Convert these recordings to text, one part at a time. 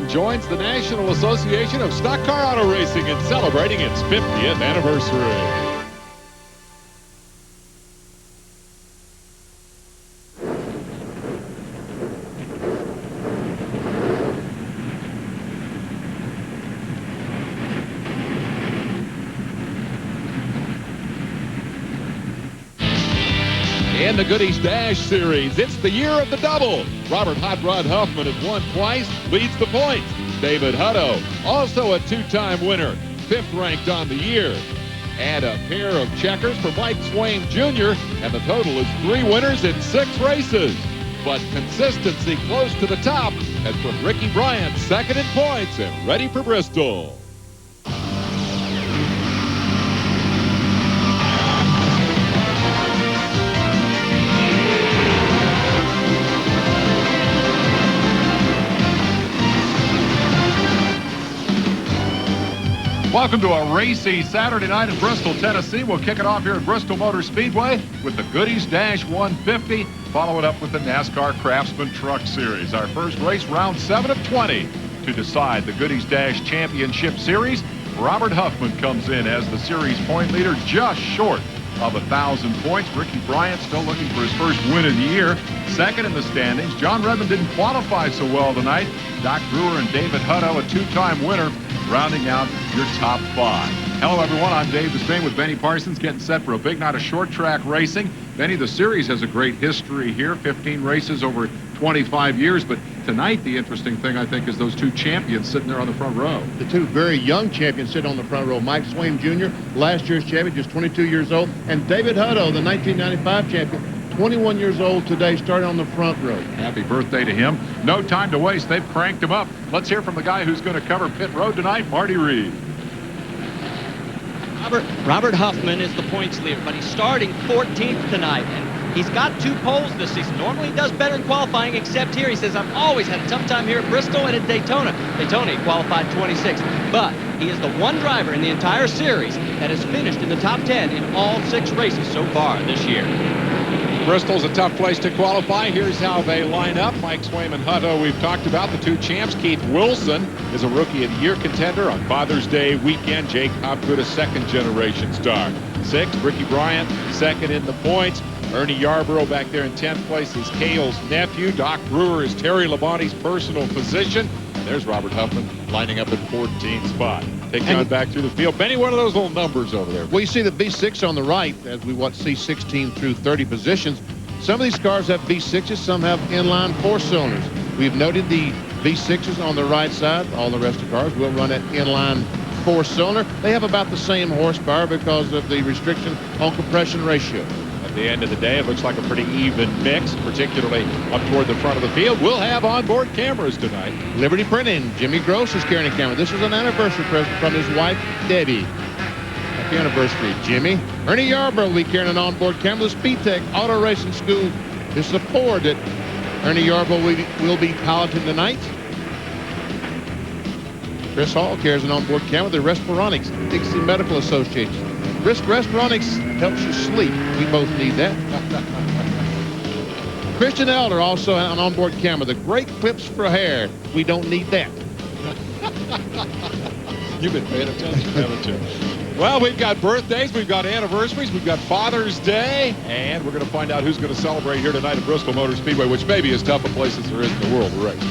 Hofman joins the National Association of Stock Car Auto Racing in celebrating its 50th anniversary. In the Goody's Dash Series, it's the year of the double. Robert Hot Rod Huffman has won twice, leads the points. David Hutto, also a two-time winner, 5th ranked on the year. And a pair of checkers for Mike Swaim Jr., and the total is 3 winners in 6 races. But consistency close to the top has put Ricky Bryant 2nd in points and ready for Bristol. Welcome to a racy Saturday night in Bristol, Tennessee. We'll kick it off here at Bristol Motor Speedway with the Goody's Dash 150. Follow it up with the NASCAR Craftsman Truck Series. Our first race, round 7 of 20, to decide the Goody's Dash Championship Series. Robert Huffman comes in as the series point leader, just short of 1,000 points. Ricky Bryant still looking for his first win of the year. 2nd in the standings. John Redmond didn't qualify so well tonight. Doc Brewer and David Hutto, a 2-time winner, rounding out your top 5. Hello, everyone. I'm Dave Despain with Benny Parsons, getting set for a big night of short track racing. Benny, the series has a great history here, 15 races over 25 years. But tonight, the interesting thing, I think, is those 2 champions sitting there on the front row. The 2 very young champions sitting on the front row. Mike Swaim Jr., last year's champion, just 22 years old. And David Hutto, the 1995 champion, 21 years old today, starting on the front row. Happy birthday to him. No time to waste. They've cranked him up. Let's hear from the guy who's going to cover pit road tonight, Marty Reed. Robert Huffman is the points leader, but he's starting 14th tonight, and he's got 2 poles this season. Normally he does better in qualifying, except here. He says, I've always had a tough time here at Bristol and at Daytona. Daytona, he qualified 26th, but he is the one driver in the entire series that has finished in the top 10 in all 6 races so far this year. Bristol's a tough place to qualify. Here's how they line up. Mike Swaim and Hutto, we've talked about the 2 champs. Keith Wilson is a Rookie of the Year contender on Father's Day weekend. Jake Hopgood, a 2nd-generation star. 6th, Ricky Bryant, 2nd in the points. Ernie Yarborough back there in 10th place is Cale's nephew. Doc Brewer is Terry Labonte's personal physician. And there's Robert Huffman lining up at 14th spot. Taking on back through the field. Benny, what are those little numbers over there? Well, you see the V6 on the right as we see 16 through 30 positions. Some of these cars have V6s, some have inline 4-cylinders. We've noted the V6s on the right side. All the rest of the cars will run at inline 4-cylinder. They have about the same horsepower because of the restriction on compression ratio. At the end of the day, it looks like a pretty even mix, particularly up toward the front of the field. We'll have onboard cameras tonight. Liberty Printing, Jimmy Gross is carrying a camera. This is an anniversary present from his wife, Debbie. Happy anniversary, Jimmy. Ernie Yarborough will be carrying an onboard camera. The Speed Tech Auto Racing School is the Ford that Ernie Yarborough will be piloting tonight. Chris Hall carries an onboard camera. The Respironics, Dixie Medical Association. Respironics helps you sleep. We both need that. Christian Elder also an onboard camera. The great clips for hair. We don't need that. You've been paying attention, haven't you? Well, we've got birthdays, we've got anniversaries, we've got Father's Day, and we're going to find out who's going to celebrate here tonight at Bristol Motor Speedway, which may be as tough a place as there is in the world to race.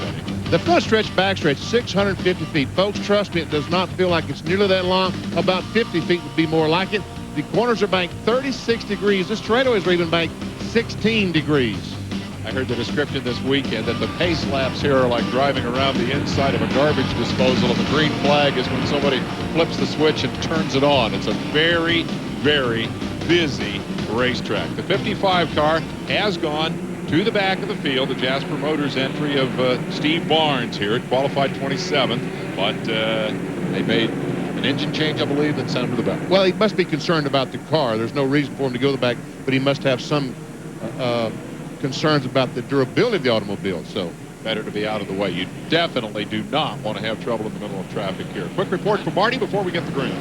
The front stretch, back stretch, 650 feet. Folks, trust me, it does not feel like it's nearly that long. About 50 feet would be more like it. The corners are banked 36 degrees. The straightaways are even banked 16 degrees. I heard the description this weekend that the pace laps here are like driving around the inside of a garbage disposal, and the green flag is when somebody flips the switch and turns it on. It's a very, very busy racetrack. The 55 car has gone to the back of the field. The Jasper Motors entry of Steve Barnes here. It qualified 27th, but they made an engine change, I believe, that sent him to the back. Well, he must be concerned about the car. There's no reason for him to go to the back, but he must have some concerns about the durability of the automobile. So better to be out of the way. You definitely do not want to have trouble in the middle of traffic here. Quick report from Marty before we get the green.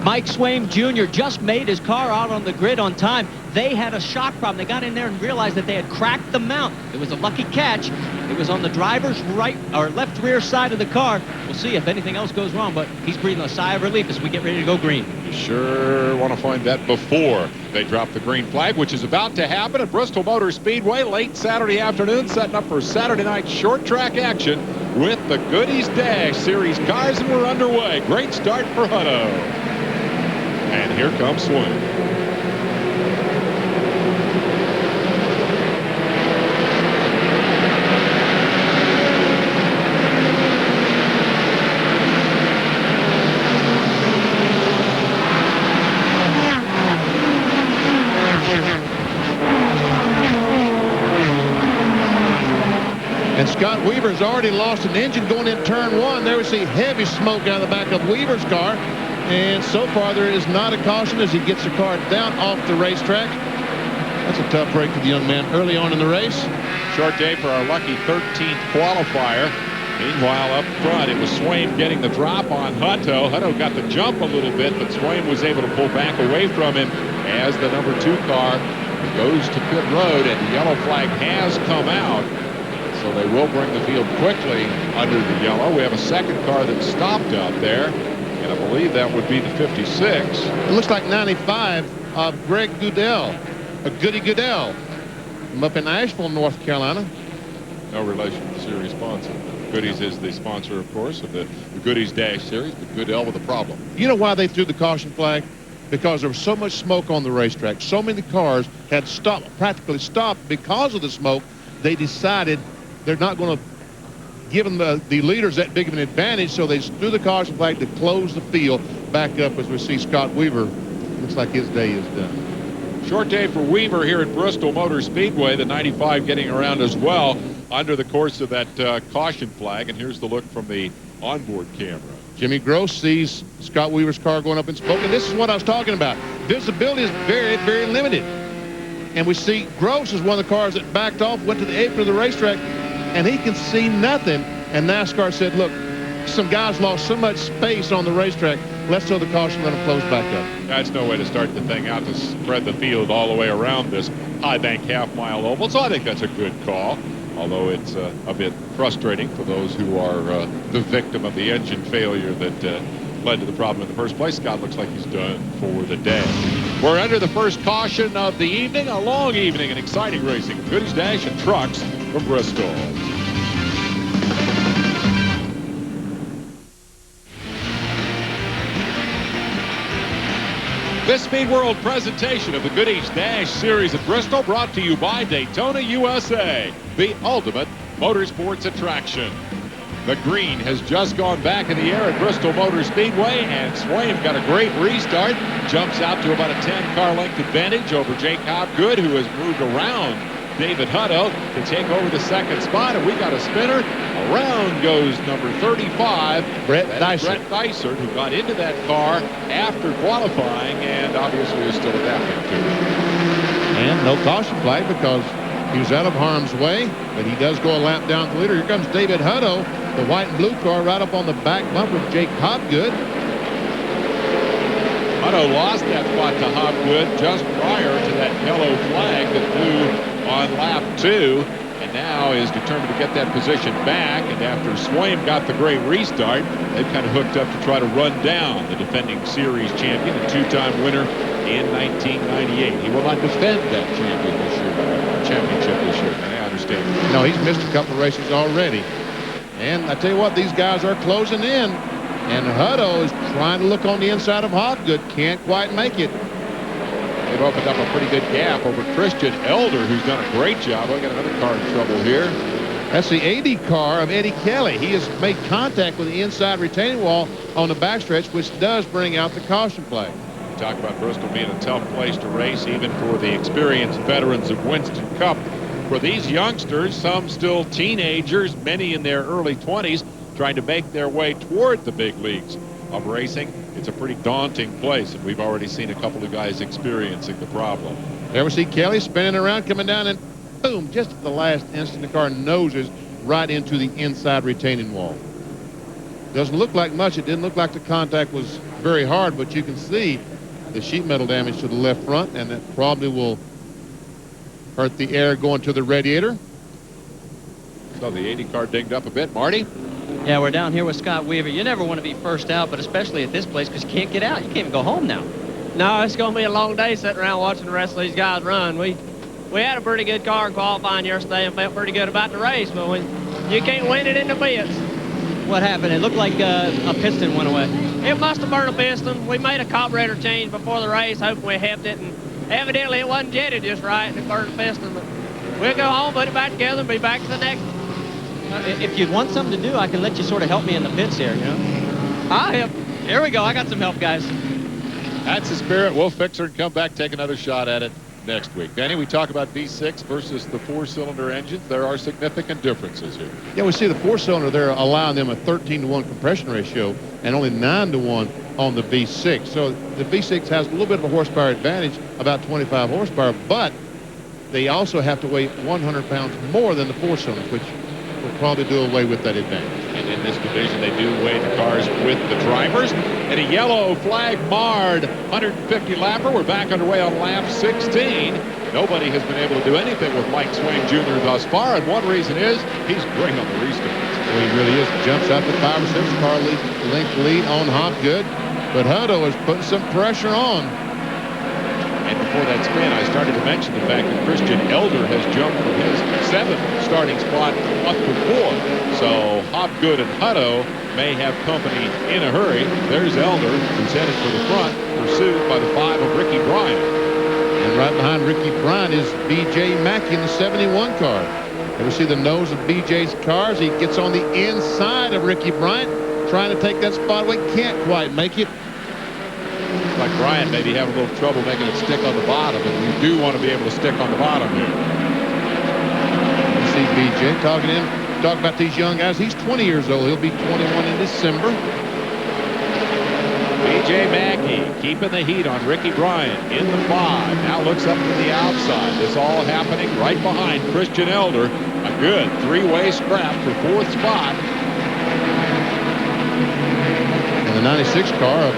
Mike Swaim Jr. just made his car out on the grid on time. they had a shock problem. They got in there and realized that they had cracked the mount. It was a lucky catch. It was on the driver's right or left rear side of the car. We'll see if anything else goes wrong, but he's breathing a sigh of relief as we get ready to go green. You sure want to find that before they drop the green flag, which is about to happen at Bristol Motor Speedway late Saturday afternoon, setting up for Saturday night short track action with the Goodies Dash Series cars, and we're underway. Great start for Hutto. And here comes Swaim. And Scott Weaver's already lost an engine going in turn one. There we see heavy smoke out of the back of Weaver's car. And so far there is not a caution as he gets the car down off the racetrack. That's a tough break for the young man early on in the race. Short day for our lucky 13th qualifier. Meanwhile, up front, it was Swaim getting the drop on Hutto. Hutto got the jump a little bit, but Swaim was able to pull back away from him as the number 2 car goes to pit road, and the yellow flag has come out. So they will bring the field quickly under the yellow. We have a second car that stopped out there, and I believe that would be the 56. It looks like 95 of Greg Goodell, Goody Goodell, from up in Asheville, North Carolina. No relation to the series sponsor. Goodies is the sponsor, of course, of the Goodies Dash Series, but Goodell with a problem. You know why they threw the caution flag? Because there was so much smoke on the racetrack. So many cars had stopped, practically stopped because of the smoke. They decided they're not going to give them the leaders that big of an advantage, so they threw the caution flag to close the field back up as we see Scott Weaver. Looks like his day is done. Short day for Weaver here at Bristol Motor Speedway. The 95 getting around as well under the course of that caution flag. And here's the look from the onboard camera. Jimmy Gross sees Scott Weaver's car going up in smoke, and this is what I was talking about. Visibility is very, very limited. And we see Gross is one of the cars that backed off, went to the apron of the racetrack, and he can see nothing. And NASCAR said, look, some guys lost so much space on the racetrack. Let's throw the caution, let them close back up. That's no way to start the thing out, to spread the field all the way around this high bank half-mile oval. So I think that's a good call, although it's a bit frustrating for those who are the victim of the engine failure that led to the problem in the first place. Scott looks like he's done for the day. We're under the first caution of the evening, a long evening and exciting racing. Goodies Dash and Trucks from Bristol. This Speed World presentation of the Goodies Dash Series at Bristol brought to you by Daytona USA, the ultimate motorsports attraction. The green has just gone back in the air at Bristol Motor Speedway, and Swaim got a great restart. Jumps out to about a 10-car length advantage over Jake Hopgood, who has moved around David Hutto to take over the second spot, and we got a spinner. Around goes number 35, Brett Dysart, who got into that car after qualifying and obviously is still adapting to it. And no caution flag because he was out of harm's way, but he does go a lap down to the leader. Here comes David Hutto, the white and blue car, right up on the back bump with Jake Hopgood. Hutto lost that spot to Hopgood just prior to that yellow flag that flew on lap 2, and now is determined to get that position back. And after Swaim got the great restart, they've kind of hooked up to try to run down the defending series champion, a 2-time winner in 1998. He will not defend that championship this year. And I understand. No, he's missed a couple of races already. And I tell you what, these guys are closing in. And Hutto is trying to look on the inside of Hopgood. Can't quite make it. They've opened up a pretty good gap over Christian Elder, who's done a great job. We've got another car in trouble here. That's the 80 car of Eddie Kelly. He has made contact with the inside retaining wall on the backstretch, which does bring out the caution flag. We talk about Bristol being a tough place to race, even for the experienced veterans of Winston Cup. For these youngsters, some still teenagers, many in their early 20s, trying to make their way toward the big leagues of racing, it's a pretty daunting place, and we've already seen a couple of guys experiencing the problem. There we see Kelly spinning around, coming down, and boom, just at the last instant, the car noses right into the inside retaining wall. Doesn't look like much. It didn't look like the contact was very hard, but you can see the sheet metal damage to the left front, and that probably will hurt the air going to the radiator. So the 80 car dinged up a bit. Marty? Yeah, we're down here with Scott Weaver. You never want to be first out, but especially at this place because you can't get out. You can't even go home now. No, it's going to be a long day sitting around watching the rest of these guys run. We had a pretty good car in qualifying yesterday and felt pretty good about the race, but you can't win it in the pits. What happened? It looked like a piston went away. It must have burned a piston. We made a carburetor change before the race, hoping we heft it, and evidently it wasn't jetted just right, and it burned the piston. But we'll go home, put it back together, and be back to the next one. If you'd want something to do, I can let you sort of help me in the pits here, you know? I'll help. Here we go. I got some help, guys. That's the spirit. We'll fix her and come back, take another shot at it next week. Danny, we talk about V6 versus the 4-cylinder engines. There are significant differences here. Yeah, we see the 4-cylinder, they're allowing them a 13-to-1 compression ratio and only 9-to-1 on the V6. So the V6 has a little bit of a horsepower advantage, about 25 horsepower, but they also have to weigh 100 pounds more than the 4-cylinder, which will probably do away with that advantage. And in this division, they do weigh the cars with the drivers. And a yellow flag marred 150 lapper. We're back underway on lap 16. Nobody has been able to do anything with Mike Swain Jr. thus far, and one reason is he's great on the restarts. Well, he really is. Jumps out the 5 or 6 car length lead on Hopgood, but Hutto is putting some pressure on. And before that spin, I started to mention the fact that Christian Elder has jumped from his 7th starting spot up to 4. So Hopgood and Hutto may have company in a hurry. There's Elder, who's headed for the front, pursued by the 5 of Ricky Bryant. And right behind Ricky Bryant is B.J. Mackey in the 71 car. Ever see the nose of B.J.'s cars? He gets on the inside of Ricky Bryant, trying to take that spot away. Can't quite make it. Looks like Bryant may be having a little trouble making it stick on the bottom, and we do want to be able to stick on the bottom here. You see B.J. talking to him, talk about these young guys. He's 20 years old. He'll be 21 in December. B.J. Mackey keeping the heat on Ricky Bryant in the 5. Now looks up to the outside. This all happening right behind Christian Elder. A good 3-way scrap for 4th spot. And the 96 car,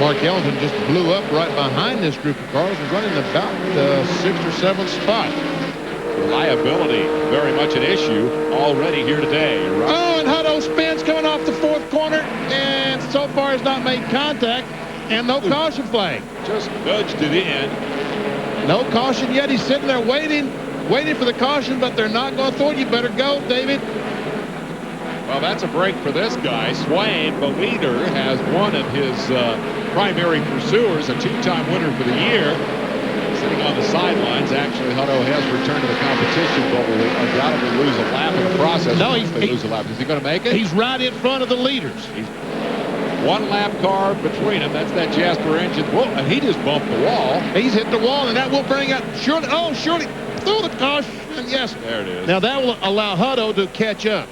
Mark Ellington, just blew up right behind this group of cars and running about the 6th or 7th spot. Reliability very much an issue already here today. Oh, and Hutto spins coming off the 4th corner, and so far has not made contact, and no caution flag. Just nudged it in. No caution yet. He's sitting there waiting for the caution, but they're not going to throw it. You better go, David. Well, that's a break for this guy. Swain, the leader, has one of his primary pursuers, a 2-time winner for the year. Sitting on the sidelines. Actually, Hutto has returned to the competition, but will undoubtedly lose a lap in the process. No, they lose a lap. Is he going to make it? He's right in front of the leaders. He's 1 lap car between them. That's that Jasper engine. Whoa, and he just bumped the wall. He's hit the wall, and that will bring out Shirley. Oh, Shirley through the caution. Yes. There it is. Now, that will allow Hutto to catch up.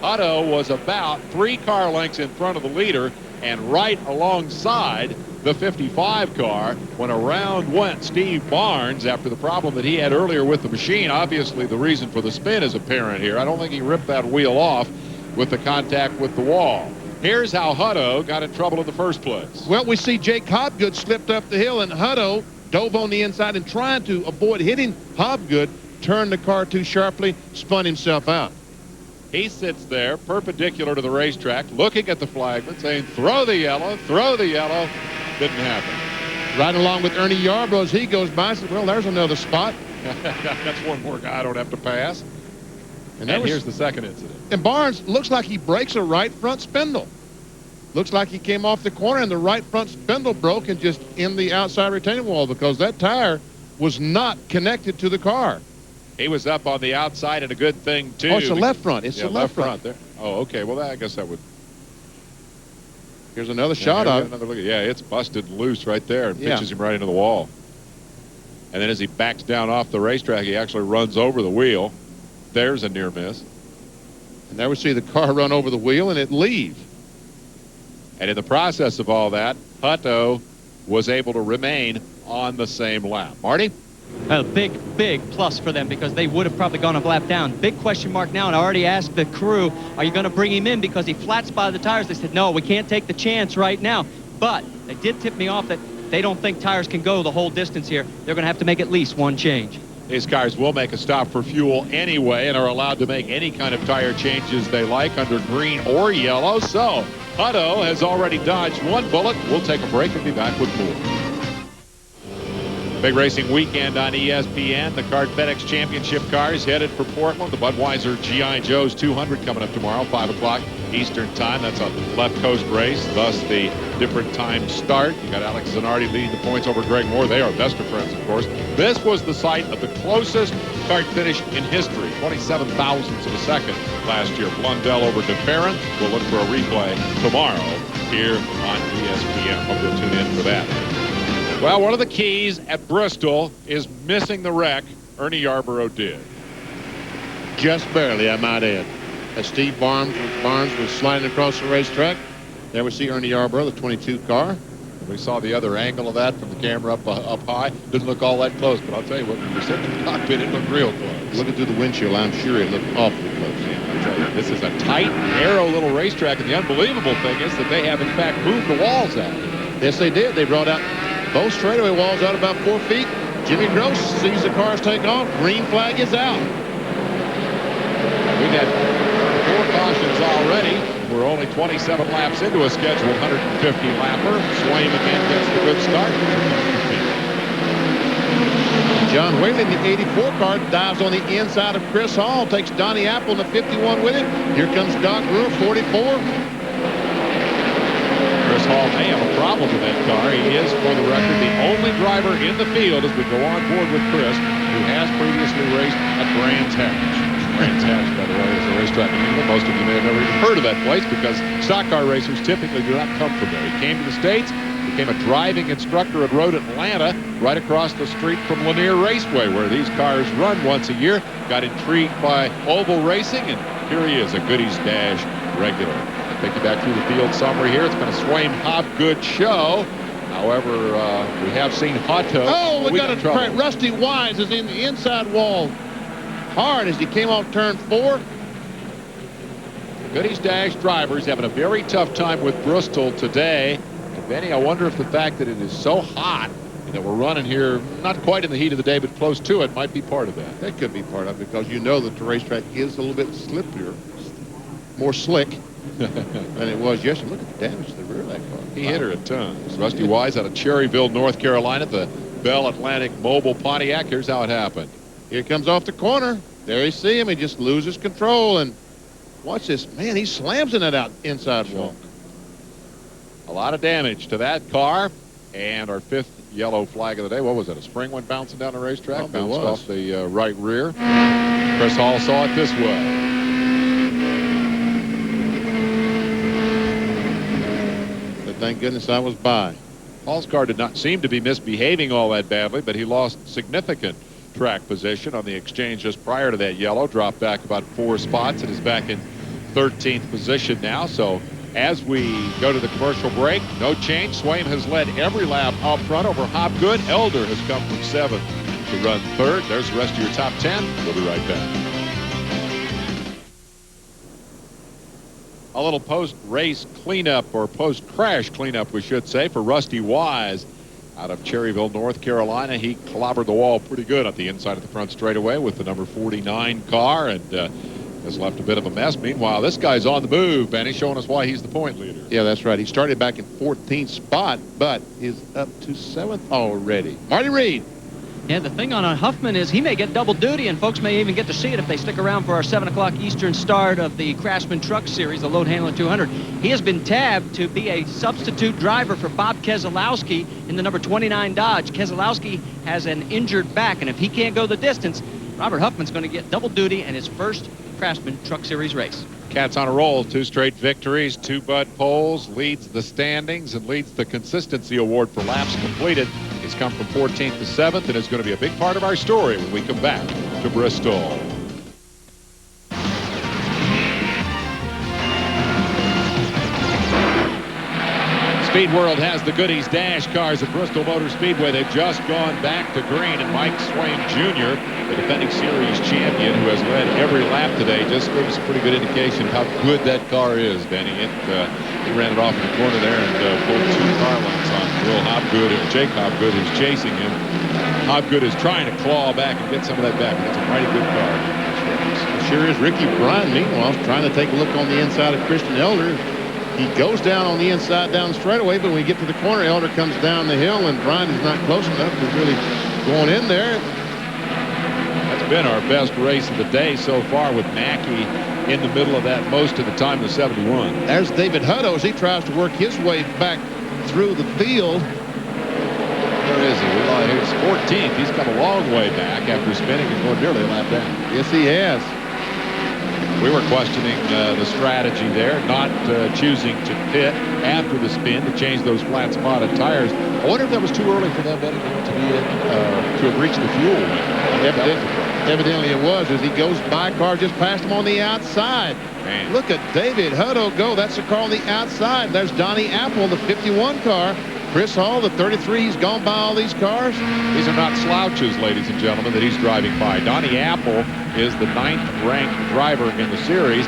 Hutto was about 3 car lengths in front of the leader and right alongside the 55 car when around went Steve Barnes after the problem that he had earlier with the machine. Obviously, the reason for the spin is apparent here. I don't think he ripped that wheel off with the contact with the wall. Here's how Hutto got in trouble in the first place. Well, we see Jake Hopgood slipped up the hill, and Hutto dove on the inside and trying to avoid hitting Hopgood, turned the car too sharply, spun himself out. He sits there perpendicular to the racetrack, looking at the flagman, saying, throw the yellow, throw the yellow. Didn't happen. Right along with Ernie Yarbrough as he goes by, says, well, there's another spot. That's one more guy I don't have to pass. And here's the second incident. And Barnes looks like he breaks a right front spindle. Looks like he came off the corner and the right front spindle broke and just in the outside retaining wall because that tire was not connected to the car. He was up on the outside, and a good thing, too. Oh, it's the left front. It's the left front. There. Oh, okay. Well, I guess that would... Here's another shot of it. Another look. Yeah, it's busted loose right there and pitches him right into the wall. And then as he backs down off the racetrack, he actually runs over the wheel. There's a near miss. And there we see the car run over the wheel and it leave. And in the process of all that, Hutto was able to remain on the same lap. Marty? A big plus for them because they would have probably gone a lap down. Big question mark now, and I already asked the crew, are you going to bring him in because he flat spotted the tires? They said, no, we can't take the chance right now. But They did tip me off that they don't think tires can go the whole distance here. They're going to have to make at least one change. These cars will make a stop for fuel anyway and are allowed to make any kind of tire changes they like under green or yellow. So Hutto has already dodged one bullet. We'll take a break and be back with more. Big racing weekend on ESPN. The Card FedEx Championship cars headed for Portland. The Budweiser G.I. Joe's 200 coming up tomorrow, 5 o'clock Eastern time. That's a left coast race, thus the different time start. You got Alex Zanardi leading the points over Greg Moore. They are best of friends, of course. This was the site of the closest kart finish in history, 27 thousandths of a second last year. Blundell over DeFerrin. We'll look for a replay tomorrow here on ESPN. Hope you'll tune in for that. Well, one of the keys at Bristol is missing the wreck Ernie Yarborough did. Just barely, I might add. As Steve Barnes was sliding across the racetrack, there we see Ernie Yarborough, the 22 car. We saw the other angle of that from the camera up high. Didn't look all that close, but I'll tell you what, when you're sitting in the cockpit, it looked real close. Looking through the windshield, I'm sure it looked awfully close. Yeah, I'll tell you, this is a tight, narrow little racetrack, and the unbelievable thing is that they have, in fact, moved the walls out. Yes, they did. They brought out both straightaway walls out about 4 feet. Jimmy Gross sees the cars take off. Green flag is out. We've had 4 cautions already. We're only 27 laps into a scheduled 150 lapper. Swaim again gets the good start. John Whaley in the 84 car dives on the inside of Chris Hall. Takes Donnie Apple in the 51 with him. Here comes Doc Brewer, 44. Chris Hall may have a problem with that car. He is, for the record, the only driver in the field as we go on board with Chris who has previously raced at Brands Hatch. Brands Hatch, by the way, is a racetrack in England. Most of you may have never even heard of that place because stock car racers typically do not come from there. He came to the States, became a driving instructor at Road Atlanta, right across the street from Lanier Raceway, where these cars run once a year. Got intrigued by oval racing, and here he is, a Goodies Dash regular. Take you back through the field summary here. It's been a Swaim Hobgood show. However, we have seen Hutto. Oh, we got a trouble. Rusty Wise is in the inside wall hard as he came off turn 4. Goodies Dash drivers having a very tough time with Bristol today. And Benny, I wonder if the fact that it is so hot and that we're running here not quite in the heat of the day but close to it might be part of that. That could be part of it because you know that the racetrack is a little bit slippier, more slick than it was yesterday. Look at the damage to the rear of that car. He hit her a ton. Rusty Wise out of Cherryville, North Carolina, the Bell Atlantic Mobile Pontiac. Here's how it happened. Here comes off the corner. There you see him. He just loses control. And watch this. Man, he slams in that inside wall. A lot of damage to that car. And our 5th yellow flag of the day. What was that? A spring went bouncing down the racetrack? Bounced off the right rear. Chris Hall saw it this way. Thank goodness I was by. Hall's car did not seem to be misbehaving all that badly, but he lost significant track position on the exchange just prior to that yellow. Dropped back about 4 spots and is back in 13th position now. So as we go to the commercial break, no change. Swaim has led every lap up front over Hobgood. Elder has come from 7th to run 3rd. There's the rest of your top 10. We'll be right back. A little post-race cleanup, or post-crash cleanup, we should say, for Rusty Wise out of Cherryville, North Carolina. He clobbered the wall pretty good at the inside of the front straightaway with the number 49 car and has left a bit of a mess. Meanwhile, this guy's on the move, Benny, showing us why he's the point leader. Yeah, that's right. He started back in 14th spot, but is up to 7th already. Marty Reed. Yeah, the thing on Huffman is he may get double duty, and folks may even get to see it if they stick around for our 7 o'clock Eastern start of the Craftsman Truck Series, the Load Handler 200. He has been tabbed to be a substitute driver for Bob Keselowski in the number 29 Dodge. Keselowski has an injured back, and if he can't go the distance, Robert Huffman's going to get double duty in his first Craftsman Truck Series race. Cat's on a roll. 2 straight victories, 2 Bud poles, leads the standings and leads the consistency award for laps completed. He's come from 14th to 7th and is going to be a big part of our story when we come back to Bristol. Speed World has the Goodies Dash cars at Bristol Motor Speedway. They've just gone back to green, and Mike Swain Jr., the defending series champion who has led every lap today, just gave us a pretty good indication of how good that car is, Benny. He ran it off in the corner there and pulled 2 car lengths on Will Hobgood. Jake Hobgood is chasing him. Hobgood is trying to claw back and get some of that back. It's a mighty good car. It sure is. Ricky Bryan, meanwhile, is trying to take a look on the inside of Christian Elder. He goes down on the inside down straightaway, but when we get to the corner, Elder comes down the hill, and Bryan is not close enough to really going in there. That's been our best race of the day so far, with Mackey in the middle of that most of the time, the 71. There's David Hutto as he tries to work his way back through the field. Where is he? Well, he's 14th. He's come a long way back after spinning and going nearly a lap down. Yes, he has. We were questioning the strategy there, not choosing to pit after the spin to change those flat spotted tires. I wonder if that was too early for them to have reached the fuel window. Evidently it was, as he goes by. Car just passed him on the outside. Man. Look at David Hutto go. That's the car on the outside. There's Donnie Apple, the 51 car. Chris Hall, the 33. He's gone by all these cars. These are not slouches, ladies and gentlemen, that he's driving by. Donnie Apple is the 9th-ranked driver in the series.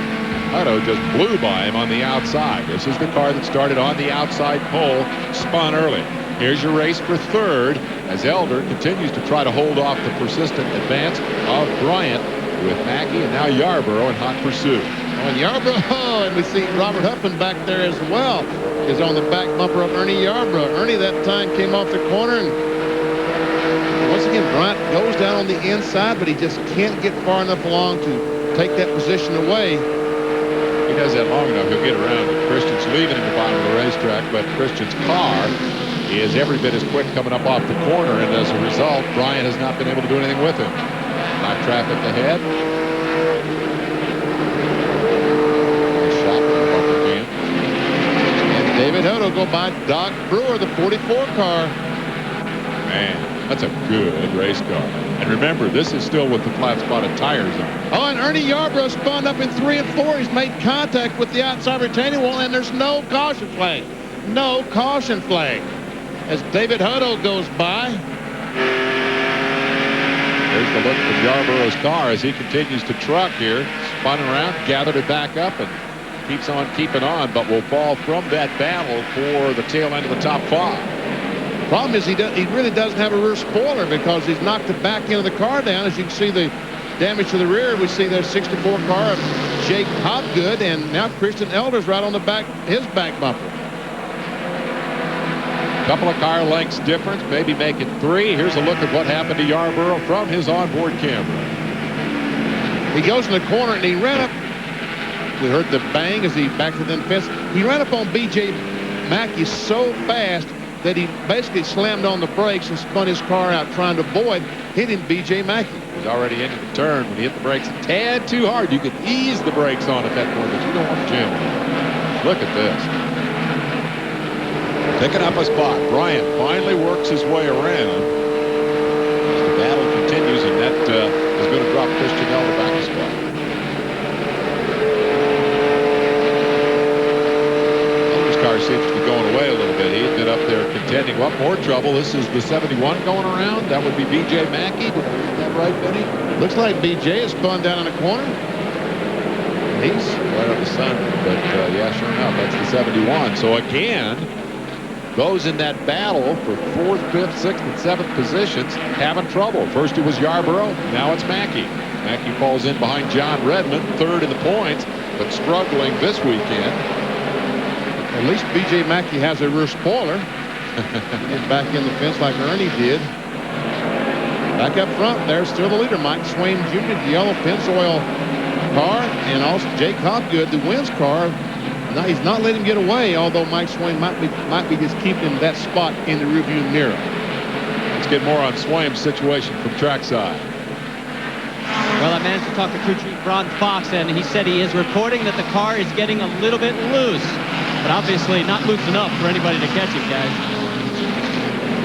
Hutto just blew by him on the outside. This is the car that started on the outside pole, spun early. Here's your race for 3rd as Elder continues to try to hold off the persistent advance of Bryant with Mackey and now Yarborough in hot pursuit. And Yarborough, and we see Robert Huffman back there as well, is on the back bumper of Ernie Yarborough. Ernie that time came off the corner, and once again Bryant goes down on the inside, but he just can't get far enough along to take that position away. He does that long enough, he'll get around it. Christian's leaving at the bottom of the racetrack, but Christian's car is every bit as quick coming up off the corner, and as a result, Bryant has not been able to do anything with him. Live traffic ahead. David Hutto go by Doc Brewer, the 44 car. Man, that's a good race car. And remember, this is still with the flat spotted tires on. Oh, and Ernie Yarborough spun up in 3 and 4. He's made contact with the outside retaining wall, and there's no caution flag. No caution flag as David Hutto goes by. There's the look of Yarborough's car as he continues to truck here. Spun around, gathered it back up, and keeps on keeping on, but will fall from that battle for the tail end of the top 5. Problem is he really doesn't have a rear spoiler because he's knocked the back end of the car down. As you can see the damage to the rear, we see there's 64 car of Jake Hobgood, and now Christian Elder's right on the back, his back bumper. Couple of car lengths difference, maybe make it 3. Here's a look at what happened to Yarborough from his onboard camera. He goes in the corner and he ran up. We heard the bang as he backed to the fence. He ran up on B.J. Mackey so fast that he basically slammed on the brakes and spun his car out trying to avoid hitting B.J. Mackey. He was already into the turn when he hit the brakes a tad too hard. You could ease the brakes on at that point, but you don't want to jam it. Look at this. Picking up a spot. Bryant finally works his way around as the battle continues, and that is going to drop Christian Elder back a spot. Elder's car seems to be going away a little bit. He had been up there contending. What more trouble? This is the 71 going around. That would be B.J. Mackey. Did I read that right, Benny? Looks like B.J. is spun down in the corner. He's right on the sun, but yeah, sure enough, that's the 71. So again, those in that battle for 4th, 5th, 6th, and 7th positions having trouble. First it was Yarborough, now it's Mackey. Mackey falls in behind John Redmond, 3rd in the points, but struggling this weekend. At least B.J. Mackey has a rear spoiler. Get back in the fence like Ernie did. Back up front, there's still the leader, Mike Swain Jr., the yellow Pennzoil car, and also Jake Hobgood, the Wins car. Now he's not letting him get away, although Mike Swain might be just keeping him that spot in the rearview mirror. Let's get more on Swain's situation from trackside. Well, I managed to talk to crew chief Ron Fox, and he said he is reporting that the car is getting a little bit loose, but obviously not loose enough for anybody to catch it, guys.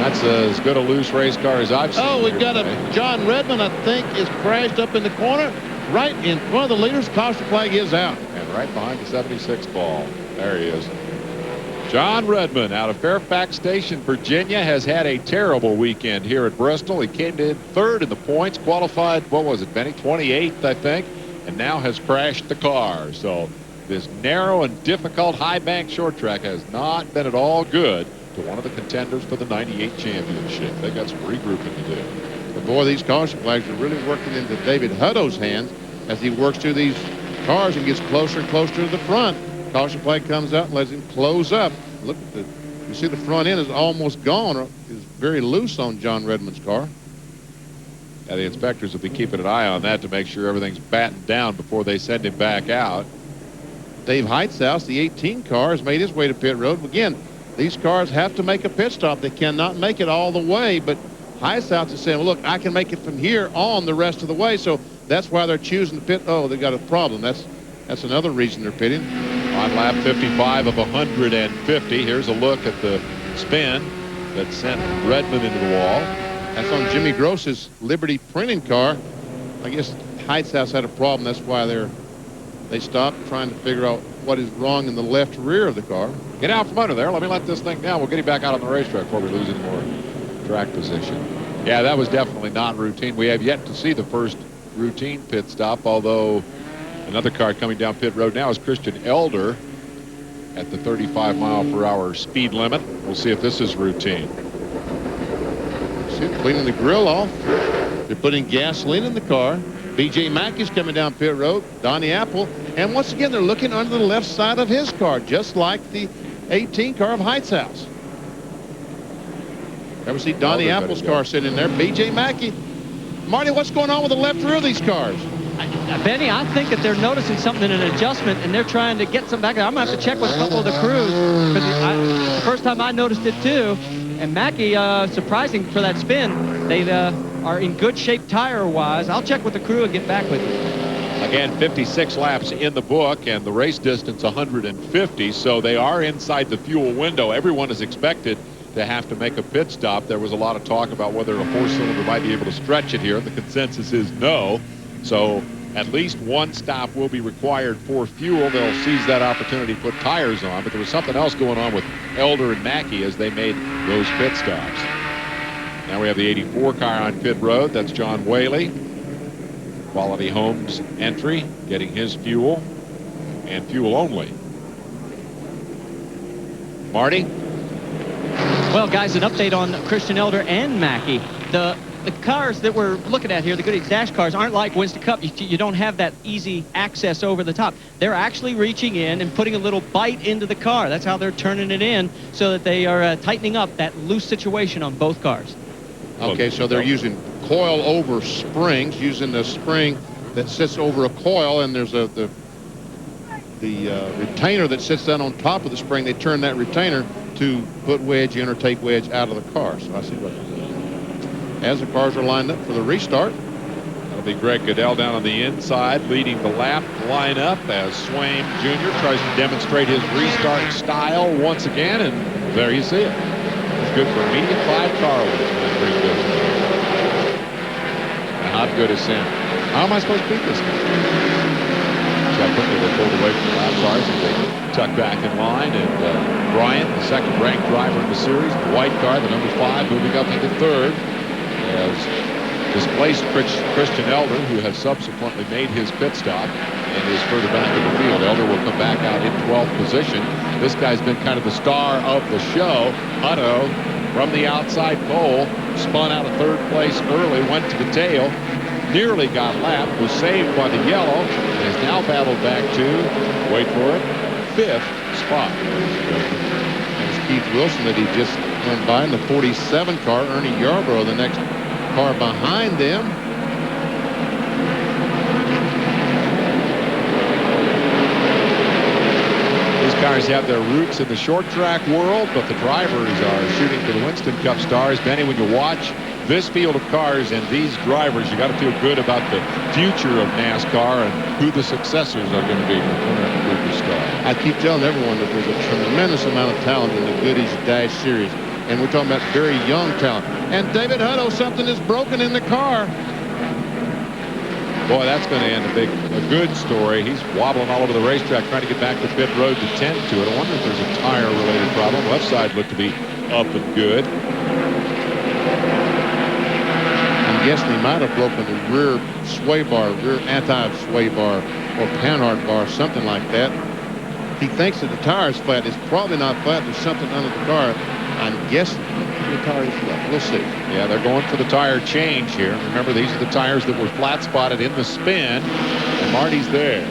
That's as good a loose race car as I've seen. Oh, we've got a John Redmond, I think, is crashed up in the corner, right in front of the leaders. Caution flag is out. And right behind the 76 ball. There he is. John Redmond out of Fairfax Station, Virginia, has had a terrible weekend here at Bristol. He came in third in the points, qualified, what was it, Benny? 28th, I think, and now has crashed the car. So this narrow and difficult high bank short track has not been at all good to one of the contenders for the 98 championship. They got some regrouping to do. But boy, these caution flags are really working into David Hutto's hands as he works through these cars and gets closer and closer to the front. Caution flag comes out and lets him close up. Look at you see the front end is almost gone, or is very loose on John Redmond's car. Yeah, the inspectors will be keeping an eye on that to make sure everything's battened down before they send him back out. Dave Heitzaus, the 18 car, has made his way to pit road. Again, these cars have to make a pit stop. They cannot make it all the way, but Heitzaus is saying, well, look, I can make it from here on the rest of the way, so that's why they're choosing to pit. Oh, they got a problem. That's another reason they're pitting. On lap 55 of 150, here's a look at the spin that sent Redmond into the wall. That's on Jimmy Gross's Liberty printing car. I guess Heitzaus had a problem. That's why they stopped trying to figure out what is wrong in the left rear of the car. Get out from under there. Let me let this thing down. We'll get him back out on the racetrack before we lose any more track position. Yeah, that was definitely not routine. We have yet to see the first routine pit stop, although another car coming down pit road now is Christian Elder at the 35-mile-per-hour speed limit. We'll see if this is routine. See, cleaning the grill off. They're putting gasoline in the car. B.J. Mackey's coming down pit road. Donnie Apple. And once again, they're looking under the left side of his car, just like the 18 car of Heitzaus. Ever see Donnie Apple's car sitting in there? B.J. Mackey. Marty, what's going on with the left rear of these cars? Benny, I think that they're noticing something in an adjustment, and they're trying to get something back there. I'm going to have to check with a couple of the crews. The first time I noticed it, too. And Mackey, surprising for that spin, they are in good shape tire-wise. I'll check with the crew and get back with you. Again, 56 laps in the book, and the race distance 150, so they are inside the fuel window. Everyone is expected to have to make a pit stop. There was a lot of talk about whether a four-cylinder might be able to stretch it here. The consensus is no. So at least one stop will be required for fuel. They'll seize that opportunity to put tires on. But there was something else going on with Elder and Mackey as they made those pit stops. Now we have the 84 car on pit road. That's John Whaley. Quality Homes entry, getting his fuel and fuel only. Marty? Well, guys, an update on Christian Elder and Mackey. The cars that we're looking at here, the Goody Dash cars, aren't like Winston Cup. You don't have that easy access over the top. They're actually reaching in and putting a little bite into the car. That's how they're turning it in, so that they are tightening up that loose situation on both cars. Okay, so they're using coil over springs, using the spring that sits over a coil, and there's the retainer that sits down on top of the spring. They turn that retainer to put wedge in or take wedge out of the car. So I see what they're doing. As the cars are lined up for the restart. That'll be Greg Goodell down on the inside, leading the lap lineup as Swaim Jr. tries to demonstrate his restart style once again, and there you see it. It's good for a medium 5 car. And not good as Sam. How am I supposed to beat this guy? So quickly they pulled away from the lap cars as they tuck back in line, and Bryant, the second-ranked driver in the series, the white car, the number 5, moving up into third, has displaced Christian Elder, who has subsequently made his pit stop and is further back in the field. Elder will come back out in 12th position. This guy's been kind of the star of the show. Hutto, from the outside pole, spun out of third place early, went to the tail, nearly got lapped, was saved by the yellow, and has now battled back to, wait for it, 5th spot. There's Keith Wilson that he just went by in the 47 car. Ernie Yarborough, the next car behind them. These cars have their roots in the short track world, but the drivers are shooting for the Winston Cup stars. Benny, when you watch this field of cars and these drivers, you got to feel good about the future of NASCAR and who the successors are going to be for current group of stars. I keep telling everyone that there's a tremendous amount of talent in the Goodies Dash Series, and we're talking about very young talent. And David Hutto, something is broken in the car. Boy, that's going to end a good story. He's wobbling all over the racetrack trying to get back to pit road to tend to it. I wonder if there's a tire-related problem. Left side looked to be up and good. I'm guessing he might have broken the rear sway bar, rear anti-sway bar, or panhard bar, something like that. He thinks that the tire is flat. It's probably not flat. There's something under the car. I'm guessing the tire is flat. We'll see. Yeah, they're going for the tire change here. Remember, these are the tires that were flat spotted in the spin, and Marty's there.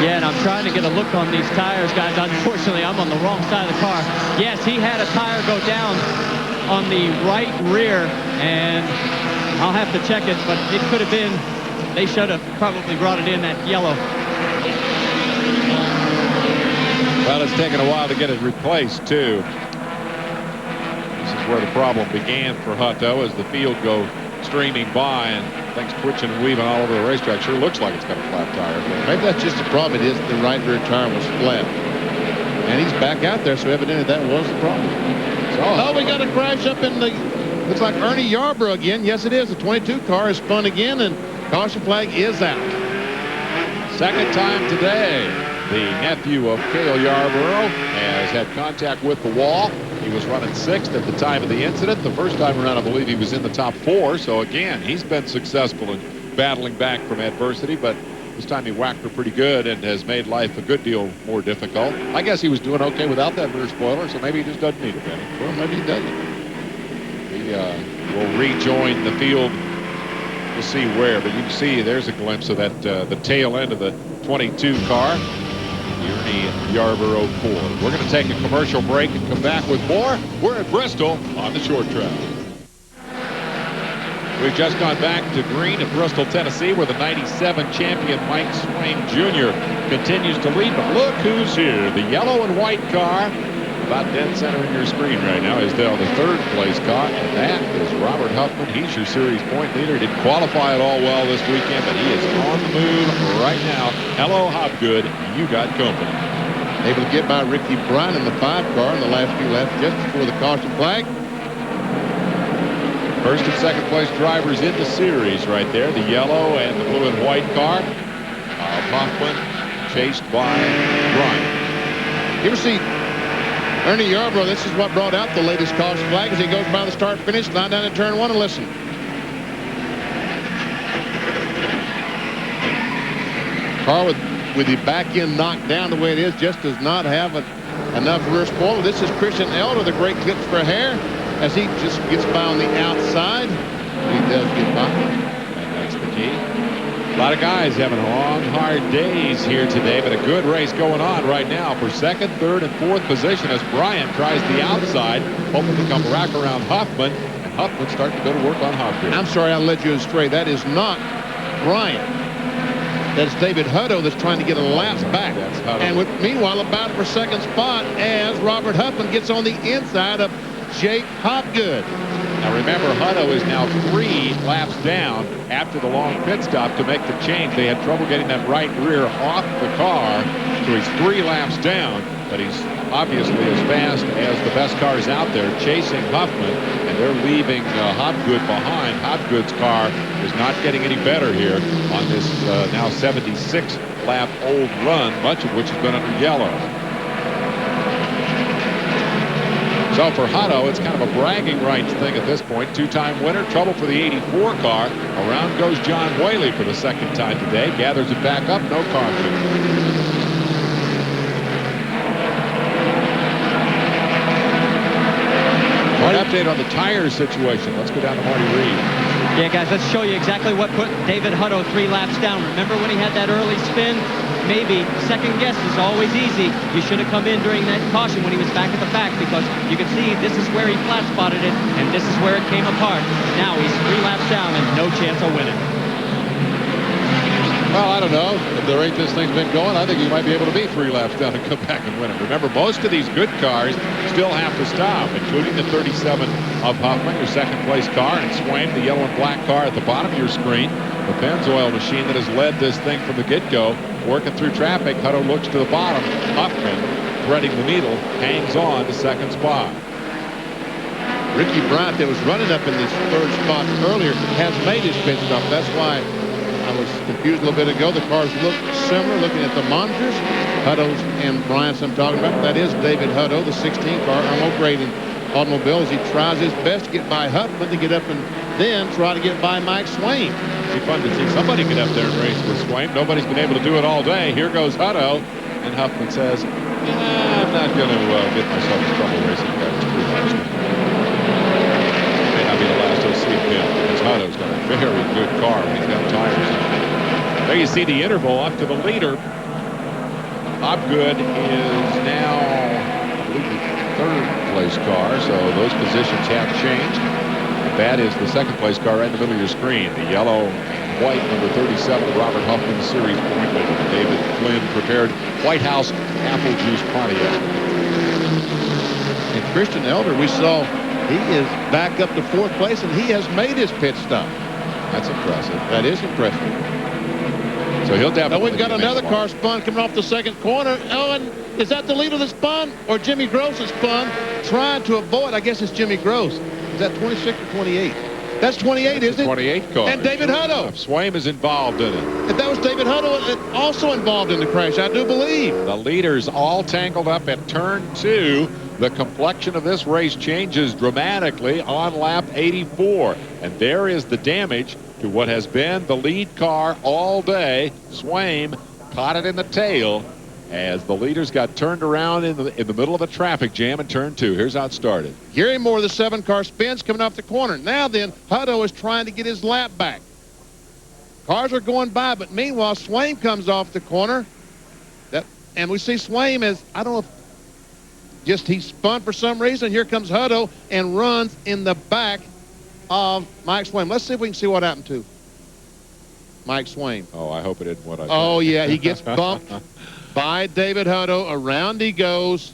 Yeah, and I'm trying to get a look on these tires, guys. Unfortunately, I'm on the wrong side of the car. Yes, he had a tire go down on the right rear, and I'll have to check it, but it could have been, they should have probably brought it in that yellow. Well, it's taken a while to get it replaced, too. This is where the problem began for Hutto as the field go streaming by and things twitching and weaving all over the racetrack. Sure looks like it's got a flat tire. Maybe that's just the problem. It is the right rear tire was flat. And he's back out there, so evidently that was the problem. Oh, we got a crash up in the, looks like Ernie Yarborough again. Yes, it is. The 22 car is spun again, and caution flag is out. Second time today. The nephew of Cale Yarborough has had contact with the wall. He was running 6th at the time of the incident. The first time around, I believe he was in the top 4. So again, he's been successful in battling back from adversity, but this time he whacked her pretty good and has made life a good deal more difficult. I guess he was doing okay without that rear spoiler, so maybe he just doesn't need it, Benny. Well, maybe he doesn't. He will rejoin the field. We'll see where, but you can see there's a glimpse of that the tail end of the 22 car. Ernie Yarborough Ford. We're going to take a commercial break and come back with more. We're at Bristol on the short track. We've just gone back to green at Bristol, Tennessee, where the 97 champion Mike Swain Jr. continues to lead. But look who's here. The yellow and white car, about dead center in your screen right now, is now the 3rd place car, and that is Robert Huffman. He's your series point leader. He didn't qualify at all well this weekend, but he is on the move right now. Hello, Hopgood. You got company. Able to get by Ricky Bryant in the 5 car in the last few laps just before the caution flag. First and second place drivers in the series right there. The yellow and the blue and white car. Hoffman chased by Bryant. You ever see Ernie Yarborough? This is what brought out the latest caution flag as he goes by the start-finish line down in turn 1 and listen. Car with the back end knocked down the way it is just does not have enough rear spoiler. This is Christian Elder, the great clips for hair, as he just gets by on the outside. He does get by. And that's the key. A lot of guys having long, hard days here today, but a good race going on right now for 2nd, 3rd, and 4th position as Bryant tries the outside, hoping to come back around Huffman, and Huffman starting to go to work on Hopgood. I'm sorry I led you astray. That is not Bryant. That's David Hutto that's trying to get a lap back. That's Hutto. And meanwhile, about for 2nd spot as Robert Huffman gets on the inside of Jake Hopgood. Now remember, Hutto is now 3 laps down after the long pit stop to make the change. They had trouble getting that right rear off the car, so he's 3 laps down, but he's obviously as fast as the best cars out there chasing Huffman, and they're leaving Hopgood behind. Hopgood's car is not getting any better here on this now 76 lap old run, much of which has been under yellow. So for Hutto, it's kind of a bragging rights thing at this point. 2-time winner, trouble for the 84 car. Around goes John Whaley for the 2nd time today. Gathers it back up, no car move. An update on the tire situation. Let's go down to Marty Reed. Yeah, guys, let's show you exactly what put David Hutto 3 laps down. Remember when he had that early spin? Maybe second guess is always easy. You should have come in during that caution when he was back at the back, because you can see this is where he flat spotted it, and this is where it came apart. Now he's 3 laps down and no chance of winning. Well, I don't know. At the rate this thing's been going, I think he might be able to be 3 laps down and come back and win it. Remember, most of these good cars still have to stop, including the 37 of Huffman, your 2nd place car, and Swain, the yellow and black car at the bottom of your screen. The Pennzoil machine that has led this thing from the get-go, working through traffic. Hutto looks to the bottom. Huffman, threading the needle, hangs on to 2nd spot. Ricky Bryant, that was running up in this 3rd spot earlier, has made his pit stop. That's why I was confused a little bit ago. The cars look similar looking at the monitors. Hutto's and Bryant's I'm talking about. That is David Hutto, the 16 car Irmo Grading automobile, as he tries his best to get by Huffman to get up and then try to get by Mike Swaim. It'd be fun to see somebody get up there and race with Swaim. Nobody's been able to do it all day. Here goes Hutto, and Huffman says, I'm not going to get myself in trouble racing cars. May not be the last he'll see of him, because Hutto's got a very good car when he's got tires on. There you see the interval up to the leader. Hopgood is now, I believe, the third place car, so those positions have changed. That is the second place car right in the middle of your screen. The yellow and white number 37, Robert Huffman Series point leader. David Flynn prepared White House apple juice Pontiac. And Christian Elder, we saw he is back up to fourth place, and he has made his pit stop. That's impressive. That is impressive. So he'll definitely. Now we've got another car spun coming off the second corner. Oh, and is that the leader that spun, or Jimmy Gross has spun, trying to avoid? I guess it's Jimmy Gross. Is that 26 or 28? That's 28, isn't it? 28 car. And David Hutto. Swaim is involved in it. And that was David Hutto also involved in the crash, I do believe. The leaders all tangled up at turn 2. The complexion of this race changes dramatically on lap 84. And there is the damage to what has been the lead car all day. Swaim caught it in the tail as the leaders got turned around in the middle of a traffic jam in turn 2. Here's how it started. Gary Moore, the 7-car spins coming off the corner. Now then, Hutto is trying to get his lap back. Cars are going by, but meanwhile, Swaim comes off the corner. And we see Swaim as, I don't know if just he spun for some reason. Here comes Hutto and runs in the back of Mike Swaim. Let's see if we can see what happened to Mike Swaim. Oh, I hope it isn't what I said. Oh, yeah, he gets bumped by David Hutto. Around he goes,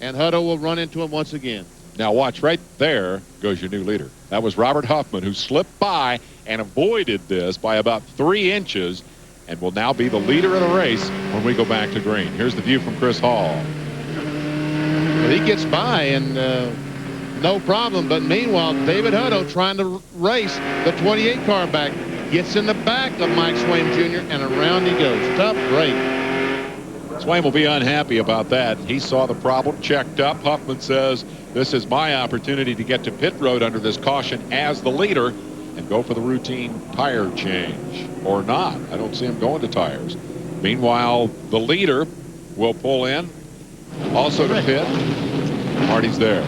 and Hutto will run into him once again. Now watch, right there goes your new leader. That was Robert Huffman, who slipped by and avoided this by about 3 inches and will now be the leader of the race when we go back to green. Here's the view from Chris Hall. Well, he gets by and no problem, but meanwhile, David Hutto trying to race the 28 car back, gets in the back of Mike Swaim Jr. and around he goes. Tough break. Swaim will be unhappy about that. He saw the problem, checked up. Huffman says, this is my opportunity to get to pit road under this caution as the leader and go for the routine tire change. Or not. I don't see him going to tires. Meanwhile, the leader will pull in. Also to pit. Marty's there.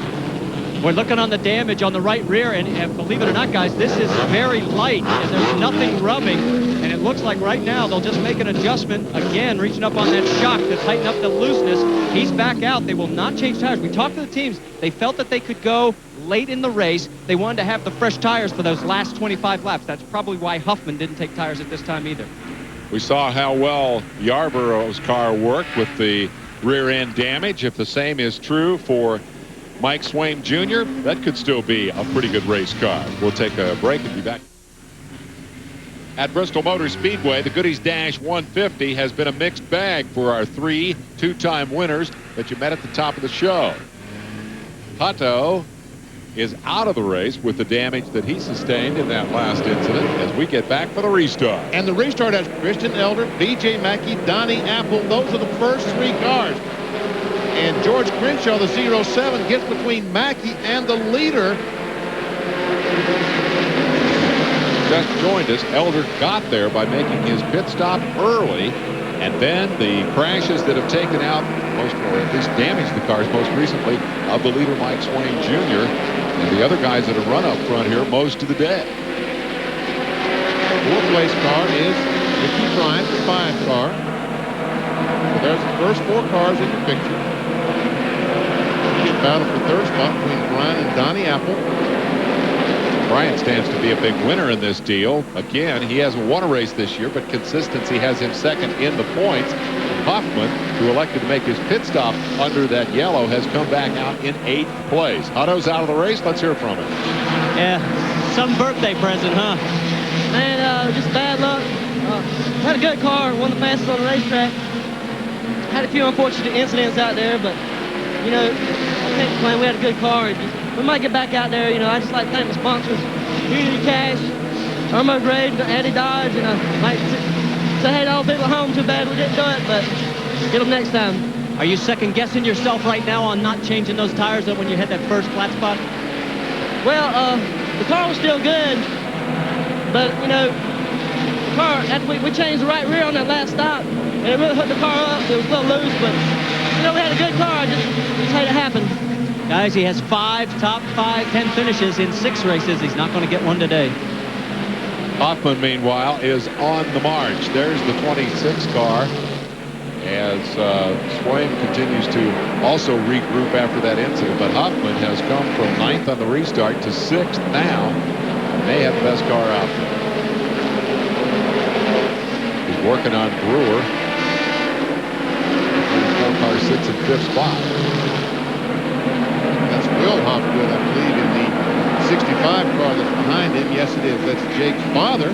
We're looking on the damage on the right rear, and believe it or not, guys, this is very light, and there's nothing rubbing. And it looks like right now they'll just make an adjustment, again, reaching up on that shock to tighten up the looseness. He's back out. They will not change tires. We talked to the teams. They felt that they could go late in the race. They wanted to have the fresh tires for those last 25 laps. That's probably why Huffman didn't take tires at this time either. We saw how well Yarborough's car worked with the rear end damage. If the same is true for Mike Swaim Jr., that could still be a pretty good race car. We'll take a break and be back. At Bristol Motor Speedway, the Goodies Dash 150 has been a mixed bag for our 3 two-time winners that you met at the top of the show. Hutto is out of the race with the damage that he sustained in that last incident as we get back for the restart. And the restart has Christian Elder, B.J. Mackey, Donnie Apple. Those are the first 3 cars. And George Crenshaw, the 07, gets between Mackey and the leader. Just joined us. Elder got there by making his pit stop early, and then the crashes that have taken out most, or at least damaged the cars most recently, of the leader Mike Swaim Jr. and the other guys that have run up front here most of the day. 4th place car is Ricky Bryant, the 5 car. So there's the first 4 cars in the picture. Battle for 3rd spot between Bryant and Donnie Apple. Bryant stands to be a big winner in this deal. Again, he hasn't won a race this year, but consistency has him second in the points. And Huffman, who elected to make his pit stop under that yellow, has come back out in 8th place. Hutto's out of the race. Let's hear from him. Yeah, some birthday present, huh? Man, just bad luck. Had a good car, won the fastest on the racetrack. Had a few unfortunate incidents out there, but, you know, I can't complain. We had a good car. And we might get back out there. You know, I just like to thank my sponsors, Unity Cash, almost ready to Eddie Dodge, and I might say hey to all the people at home. Too bad we didn't do it, but get them next time. Are you second-guessing yourself right now on not changing those tires up when you had that first flat spot? Well, the car was still good, but, you know, the car, after we changed the right rear on that last stop, and it really hooked the car up. It was a little loose, but, you know, we had a good car. Just had it happen. Guys, he has 5 top 10 finishes in 6 races. He's not going to get one today. Hoffman, meanwhile, is on the march. There's the 26 car as Swaim continues to also regroup after that incident. But Hoffman has come from 9th on the restart to 6th now. And they have the best car out there. He's working on Brewer. The 4 car sits in 5th spot. That's Will Hopgood, I believe, in the 65 car that's behind him. Yes, it is. That's Jake's father.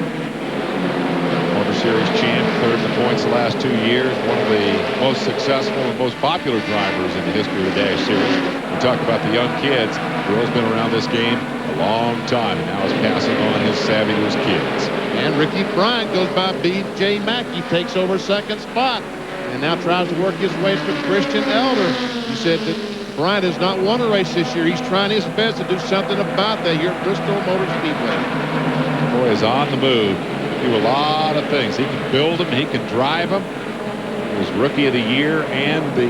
Former series champ, 3rd in the points the last 2 years. One of the most successful and most popular drivers in the history of the Dash Series. We talk about the young kids. Will's been around this game a long time, and now is passing on his savvy to his kids. And Ricky Bryant goes by B.J. Mackey, takes over 2nd spot, and now tries to work his way to Christian Elder. He said that Bryant has not won a race this year. He's trying his best to do something about that here at Bristol Motor Speedway. Boy is on the move. He can do a lot of things. He can build them. He can drive them. He was Rookie of the Year and the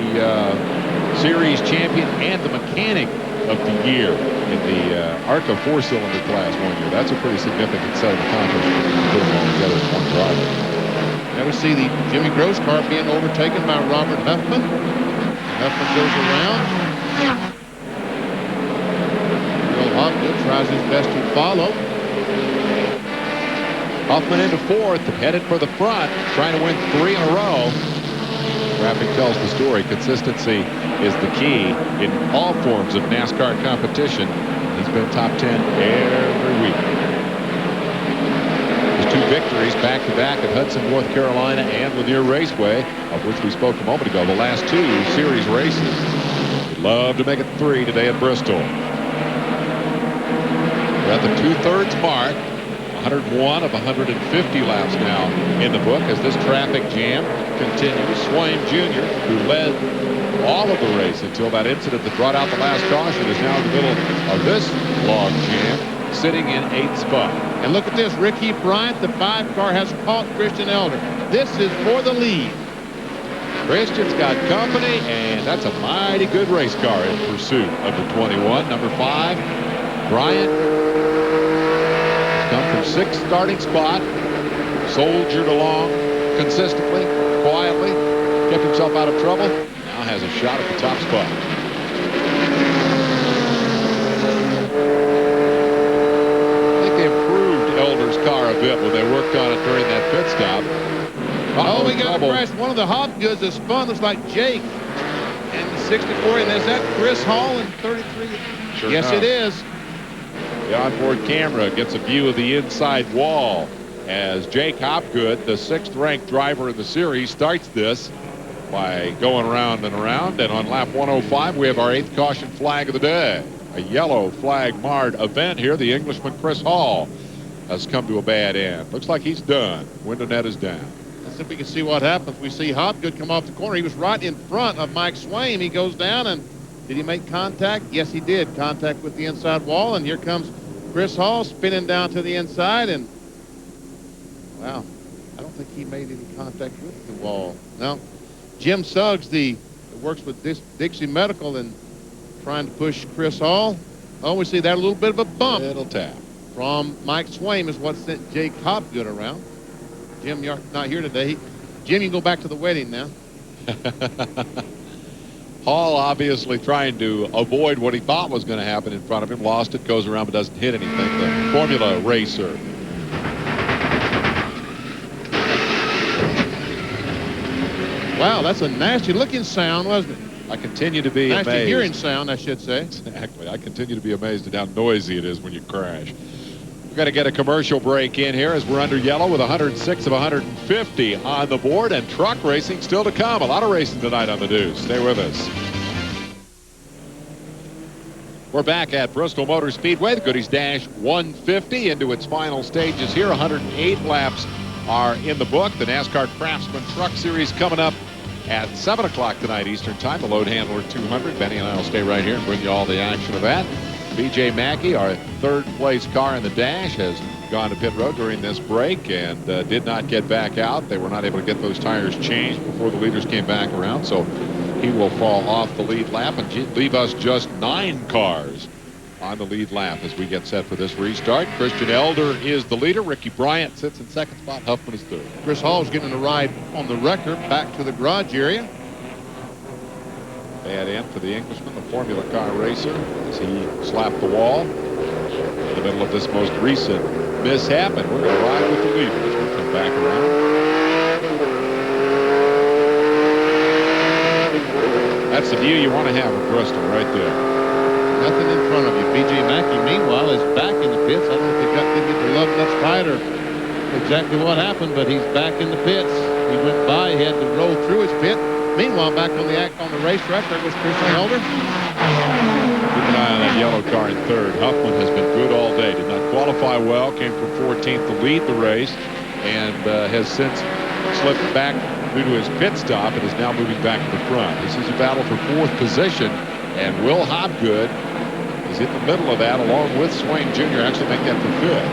Series Champion and the Mechanic of the Year in the ARCA 4-cylinder class 1 year. That's a pretty significant set of accomplishments when you put them all together as one driver. Now we see the Jimmy Gross car being overtaken by Robert Huffman. Huffman goes around. Will Hopgood tries his best to follow. Hoffman into 4th, headed for the front, trying to win 3 in a row. Traffic tells the story. Consistency is the key in all forms of NASCAR competition. He's been top 10 every week. His 2 victories back-to-back at Hudson, North Carolina and Lanier Raceway, of which we spoke a moment ago. The last 2 series races. He'd love to make it 3 today at Bristol. We're at the 2/3 mark. 101 of 150 laps now in the book as this traffic jam continues. Swaim Jr., who led all of the race until that incident that brought out the last caution, is now in the middle of this log jam, sitting in 8th spot. And look at this. Ricky Bryant, the 5 car, has caught Christian Elder. This is for the lead. Christian's got company, and that's a mighty good race car in pursuit of the 21. Number 5, Bryant. Come from 6th starting spot, soldiered along consistently, quietly, kept himself out of trouble, now has a shot at the top spot. I think they improved Elder's car a bit when they worked on it during that pit stop. Oh, we got a crash. One of the Hopgoods is spun. Looks like Jake. And the 64, and is that Chris Hall in 33? Sure yes, enough. it is. The onboard camera gets a view of the inside wall as Jake Hopgood, the 6th-ranked driver in the series, starts this by going around and around. And on lap 105, we have our 8th caution flag of the day. A yellow flag marred event here. The Englishman Chris Hall has come to a bad end. Looks like he's done. Window net is down. Let's see if we can see what happens. We see Hopgood come off the corner. He was right in front of Mike Swaim. He goes down, and did he make contact? Yes, he did. Contact with the inside wall, and here comes Chris Hall spinning down to the inside, and wow, I don't think he made any contact with the wall. No. Jim Suggs, that works with Dixie Medical, and trying to push Chris Hall. Oh, we see that a little bit of a bump. Little tap. From Mike Swaim is what sent Jake Hopgood around. Jim, you're not here today. Jim, you can go back to the wedding now. Hall obviously trying to avoid what he thought was going to happen in front of him. Lost it, goes around, but doesn't hit anything. The Formula racer. Wow, that's a nasty looking sound, wasn't it? I continue to be amazed. Nasty hearing sound, I should say. Exactly. I continue to be amazed at how noisy it is when you crash. We're going to get a commercial break in here as we're under yellow with 106 of 150 on the board, and truck racing still to come. A lot of racing tonight on the news. Stay with us. We're back at Bristol Motor Speedway. The Goodies Dash 150 into its final stages here. 108 laps are in the book. The NASCAR Craftsman Truck Series coming up at 7 o'clock tonight Eastern Time. The Load Handler 200. Benny and I will stay right here and bring you all the action of that. B.J. Mackey, our third place car in the Dash, has gone to pit road during this break and did not get back out. They were not able to get those tires changed before the leaders came back around, so he will fall off the lead lap and leave us just 9 cars on the lead lap as we get set for this restart. Christian Elder is the leader. Ricky Bryant sits in second spot. Huffman is third. Chris Hall's getting a ride on the wrecker back to the garage area. Bad end for the Englishman, the Formula Car racer, as he slapped the wall in the middle of this most recent mishap. And we're going to ride with the leader as we come back around. That's the view you want to have of Bristol right there. Nothing in front of you. B.J. Mackey, meanwhile, is back in the pits. I don't know if they didn't get the lug nuts tight or exactly what happened, but he's back in the pits. He went by. He had to roll through his pit. Meanwhile, back on the racetrack, there was Christian Elder. Keep an eye on that yellow car in third. Huffman has been good all day. Did not qualify well. Came from 14th to lead the race, and has since slipped back due to his pit stop and is now moving back to the front. This is a battle for 4th position, and Will Hobgood is in the middle of that along with Swain Jr. Actually make that for 5th.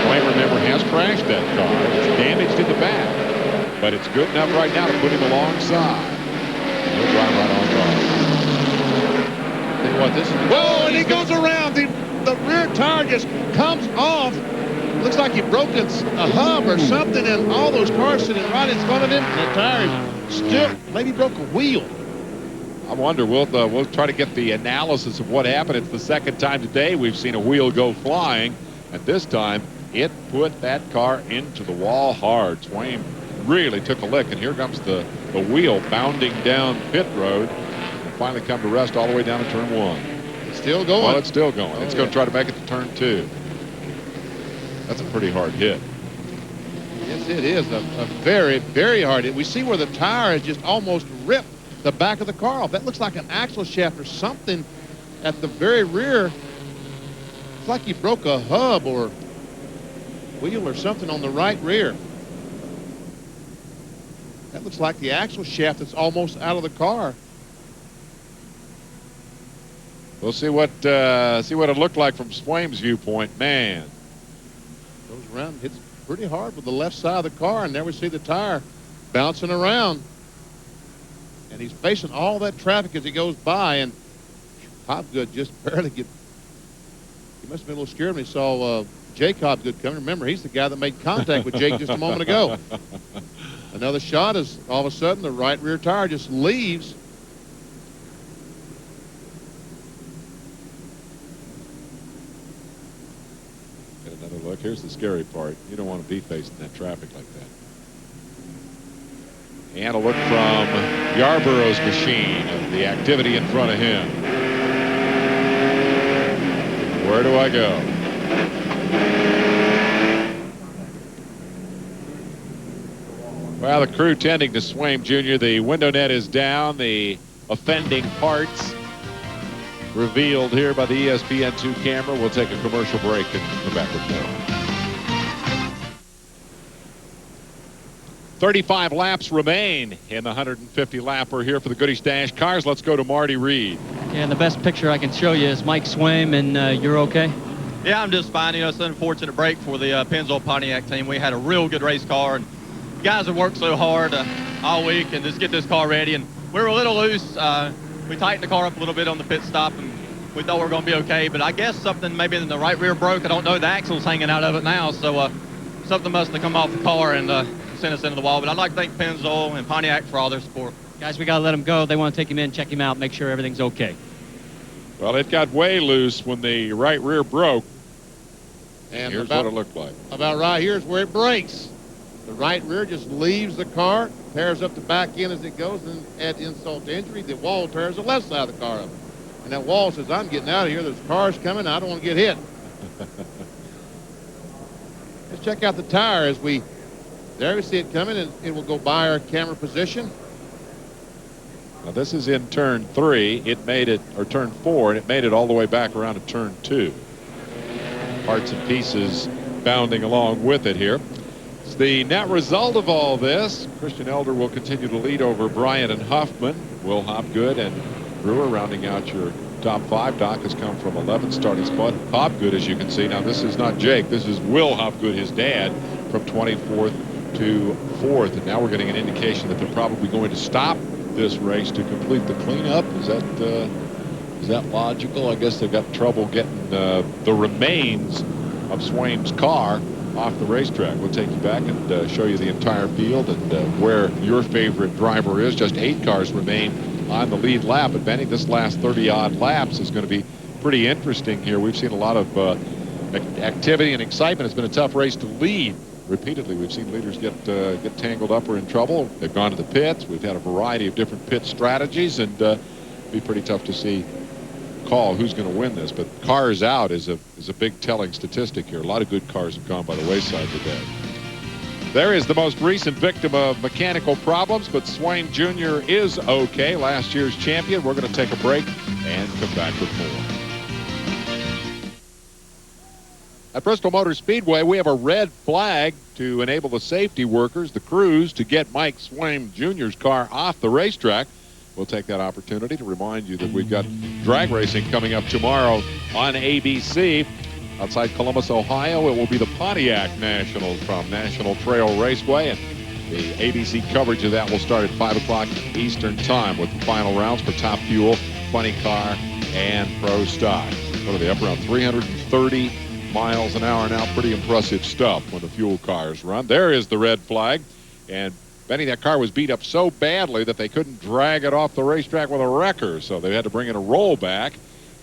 Swain, remember, has crashed that car. It's damaged in the back, but it's good enough right now to put him alongside. And he'll drive right on by. Tell you what, this is... Whoa, and he goes around. The rear tire just comes off. Looks like he broke a hub or something, and all those cars sitting right in front of him, and the tire still maybe broke a wheel. I wonder, we'll try to get the analysis of what happened. It's the second time today we've seen a wheel go flying, and this time it put that car into the wall hard. Swain really took a lick, and here comes the wheel bounding down pit road and finally come to rest all the way down to turn 1. It's still going. Well, it's still going. It's going to try to make it to turn 2. That's a pretty hard hit. Yes, it is a very, very hard hit. We see where the tire has just almost ripped the back of the car off. That looks like an axle shaft or something at the very rear. It's like he broke a hub or wheel or something on the right rear. That looks like the axle shaft that's almost out of the car. We'll see what it looked like from Swain's viewpoint. Man, goes around, hits pretty hard with the left side of the car, and there we see the tire bouncing around. And he's facing all that traffic as he goes by, and Hobgood just barely he must have been a little scared when he saw Jake Hobgood coming. Remember, he's the guy that made contact with Jake just a moment ago. Another shot is all of a sudden the right rear tire just leaves. Get another look. Here's the scary part. You don't want to be facing that traffic like that. And a look from Yarborough's machine of the activity in front of him. Where do I go? Well, the crew tending to Swain Jr. The window net is down. The offending parts revealed here by the ESPN2 camera. We'll take a commercial break and come back with more. 35 laps remain in the 150 lap. We're here for the Goodies Dash cars. Let's go to Marty Reed. Yeah, and the best picture I can show you is Mike Swain, and you're okay? Yeah, I'm just fine. You know, it's an unfortunate break for the Pennzoil Pontiac team. We had a real good race car, and guys have worked so hard all week and just get this car ready. And we were a little loose. We tightened the car up a little bit on the pit stop, and we thought we were going to be okay. But I guess something maybe in the right rear broke. I don't know. The axle's hanging out of it now, so something must have come off the car and sent us into the wall. But I'd like to thank Pennzoil and Pontiac for all their support. Guys, we got to let him go. They want to take him in, check him out, make sure everything's okay. Well, it got way loose when the right rear broke. And here's what it looked like. About right here is where it breaks. The right rear just leaves the car, tears up the back end as it goes, and add insult to injury, the wall tears the left side of the car up. And that wall says, I'm getting out of here. There's cars coming. I don't want to get hit. Let's check out the tire as there we see it coming, and it will go by our camera position. Now this is in turn 3. It made it, or turn 4, and it made it all the way back around to turn 2. Parts and pieces bounding along with it here. It's the net result of all this. Christian Elder will continue to lead over Bryant and Huffman. Will Hopgood and Brewer rounding out your top 5. Doc has come from 11th starting spot. Hopgood, as you can see, now this is not Jake. This is Will Hopgood, his dad, from 24th to 4th. And now we're getting an indication that they're probably going to stop this race to complete the cleanup. Is that logical? I guess they've got trouble getting the remains of Swaim's car off the racetrack. We'll take you back and show you the entire field and where your favorite driver is. Just 8 cars remain on the lead lap. But Benny, this last 30-odd laps is going to be pretty interesting here. We've seen a lot of activity and excitement. It's been a tough race to lead. Repeatedly, we've seen leaders get tangled up or in trouble. They've gone to the pits. We've had a variety of different pit strategies, and be pretty tough to see call who's going to win this. But cars out is a big telling statistic here. A lot of good cars have gone by the wayside today. There is the most recent victim of mechanical problems, but Swaim Jr. is okay. Last year's champion. We're going to take a break and come back with more. At Bristol Motor Speedway, we have a red flag to enable the safety workers, the crews, to get Mike Swaim Jr.'s car off the racetrack. We'll take that opportunity to remind you that we've got drag racing coming up tomorrow on ABC. Outside Columbus, Ohio, it will be the Pontiac Nationals from National Trail Raceway. And the ABC coverage of that will start at 5 o'clock Eastern Time with the final rounds for Top Fuel, Funny Car, and Pro Stock. What are they, up around 330 miles an hour now? Pretty impressive stuff when the fuel cars run. There is the red flag. And Benny, that car was beat up so badly that they couldn't drag it off the racetrack with a wrecker, so they had to bring in a rollback,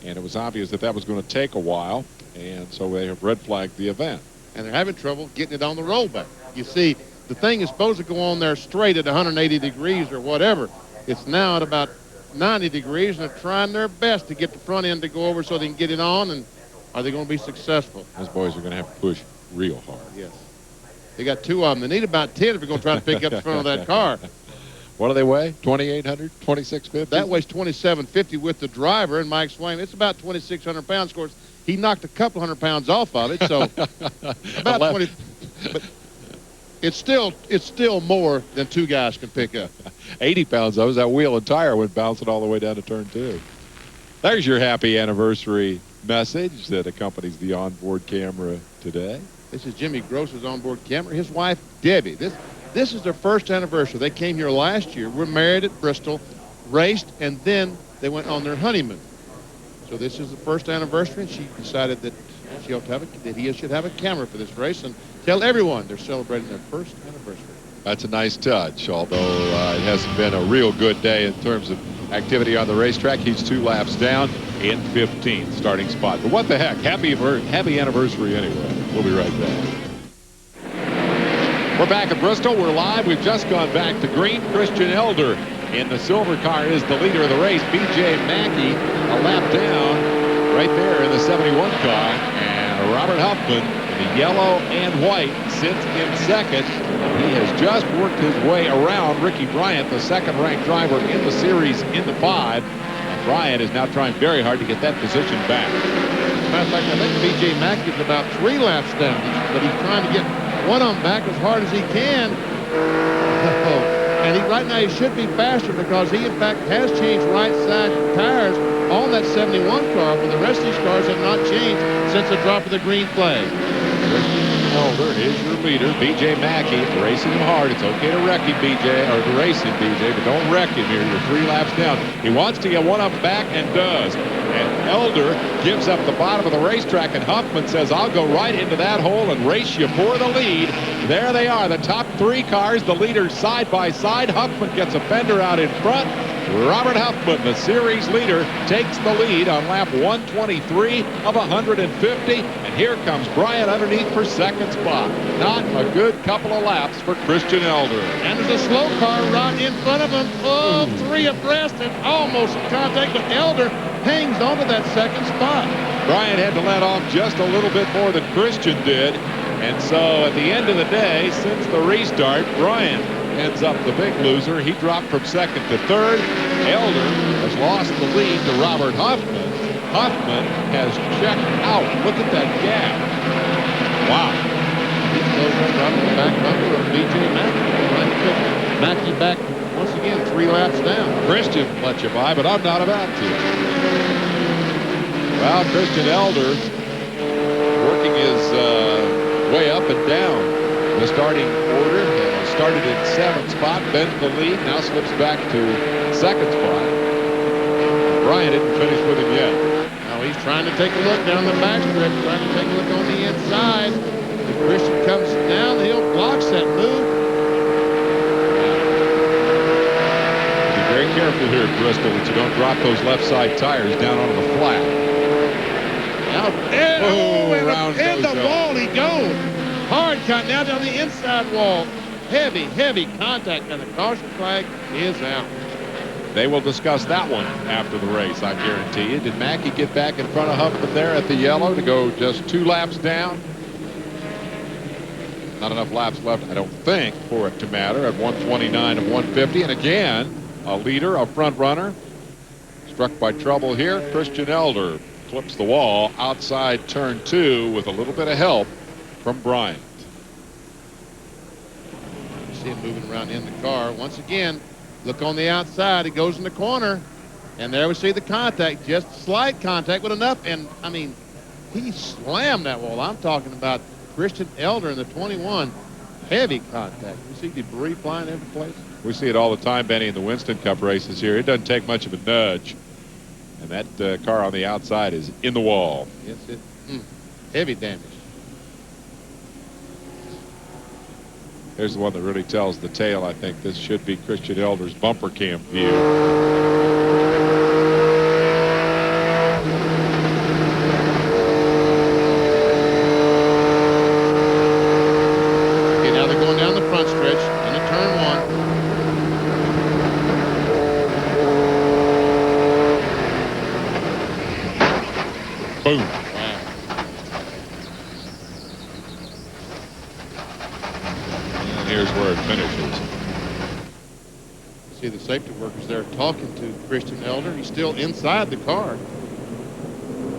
and it was obvious that that was going to take a while, and so they have red flagged the event. And they're having trouble getting it on the rollback. You see, the thing is supposed to go on there straight at 180 degrees or whatever. It's now at about 90 degrees, and they're trying their best to get the front end to go over so they can get it on, and are they going to be successful? Those boys are going to have to push real hard. Yes. They got 2 of them. They need about 10 if they're going to try to pick up the front of that car. What do they weigh? 2,800, 2,650? That weighs 2,750 with the driver, and Mike Swaim, it's about 2,600 pounds. Of course, he knocked a couple hundred pounds off of it, so about 20. But it's still more than 2 guys can pick up. 80 pounds, though, as that wheel and tire went bouncing all the way down to turn 2. There's your happy anniversary message that accompanies the onboard camera today. This is Jimmy Gross's onboard camera. His wife, Debbie. This is their first anniversary. They came here last year. We're married at Bristol, raced, and then they went on their honeymoon. So this is the first anniversary, and she decided that she ought to that he should have a camera for this race and tell everyone they're celebrating their first anniversary. That's a nice touch, although it hasn't been a real good day in terms of activity on the racetrack. He's 2 laps down in 15th starting spot. But what the heck? Happy anniversary anyway. We'll be right back. We're back at Bristol. We're live. We've just gone back to green. Christian Elder in the silver car is the leader of the race. B.J. Mackey a lap down right there in the 71 car. And Robert Huffman in the yellow and white sits in second. He has just worked his way around Ricky Bryant, the second-ranked driver in the series in the 5. And Bryant is now trying very hard to get that position back. As a matter of fact, I think B.J. Mackey's about 3 laps down, but he's trying to get one of them back as hard as he can. And right now he should be faster because he, in fact, has changed right-side tires on that 71 car, but the rest of these cars have not changed since the drop of the green flag. Elder is your leader. B.J. Mackey racing him hard. It's okay to wreck him, B.J., or to race him, B.J., but don't wreck him here. You're 3 laps down. He wants to get one of them back and does. And Elder gives up the bottom of the racetrack, and Huffman says, I'll go right into that hole and race you for the lead. There they are, the top 3 cars, the leaders side by side. Huffman gets a fender out in front. Robert Huffman, the series leader, takes the lead on lap 123 of 150. And here comes Bryant underneath for second spot. Not a good couple of laps for Christian Elder. And there's a slow car right in front of him. Oh, 3 abreast and almost in contact, but Elder hangs onto that second spot. Bryant had to let off just a little bit more than Christian did. And so at the end of the day, since the restart, Bryant ends up the big loser. He dropped from second to third. Elder has lost the lead to Robert Huffman. Huffman has checked out. Look at that gap. Wow. He's closing up the back bumper of B.J. Mackey. Trying to put Mackey back once again 3 laps down. Christian let you by, but I'm not about to. Well, Christian Elder working his way up and down the starting order. Started in 7th spot, bends the lead, now slips back to 2nd spot. Brian didn't finish with him yet. Now he's trying to take a look down the backstretch, trying to take a look on the inside. If Christian comes down the hill, blocks that move. Be very careful here at Bristol that you don't drop those left side tires down onto the flat. Now, in the wall he goes. Hard cut now down the inside wall. Heavy contact, and the caution flag is out. They will discuss that one after the race, I guarantee you. Did Mackey get back in front of Huffman there at the yellow to go just 2 laps down? Not enough laps left, I don't think, for it to matter at 129 of 150. And again, a leader, a front runner, struck by trouble here. Christian Elder clips the wall outside turn 2 with a little bit of help from Bryant. See him moving around in the car. Once again, look on the outside. He goes in the corner. And there we see the contact. Just slight contact with enough. And, I mean, he slammed that wall. I'm talking about Christian Elder in the 21. Heavy contact. You see debris flying every place. We see it all the time, Benny, in the Winston Cup races here. It doesn't take much of a nudge. And that car on the outside is in the wall. Yes, heavy damage. Here's the one that really tells the tale. I think this should be Christian Elder's bumper cam view. Okay, now they're going down the front stretch into turn 1. Boom. Here's where it finishes. See the safety workers there talking to Christian Elder. He's still inside the car.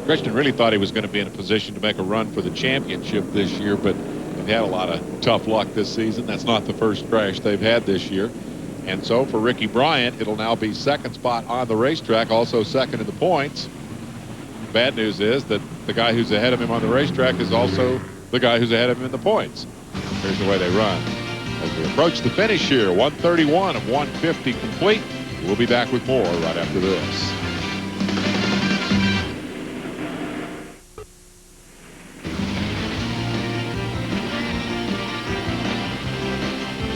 Christian really thought he was going to be in a position to make a run for the championship this year, but they've had a lot of tough luck this season. That's not the first crash they've had this year. And so for Ricky Bryant, it'll now be 2nd spot on the racetrack, also 2nd in the points. Bad news is that the guy who's ahead of him on the racetrack is also the guy who's ahead of him in the points. Here's the way they run. As we approach the finish here, 131 of 150 complete. We'll be back with more right after this.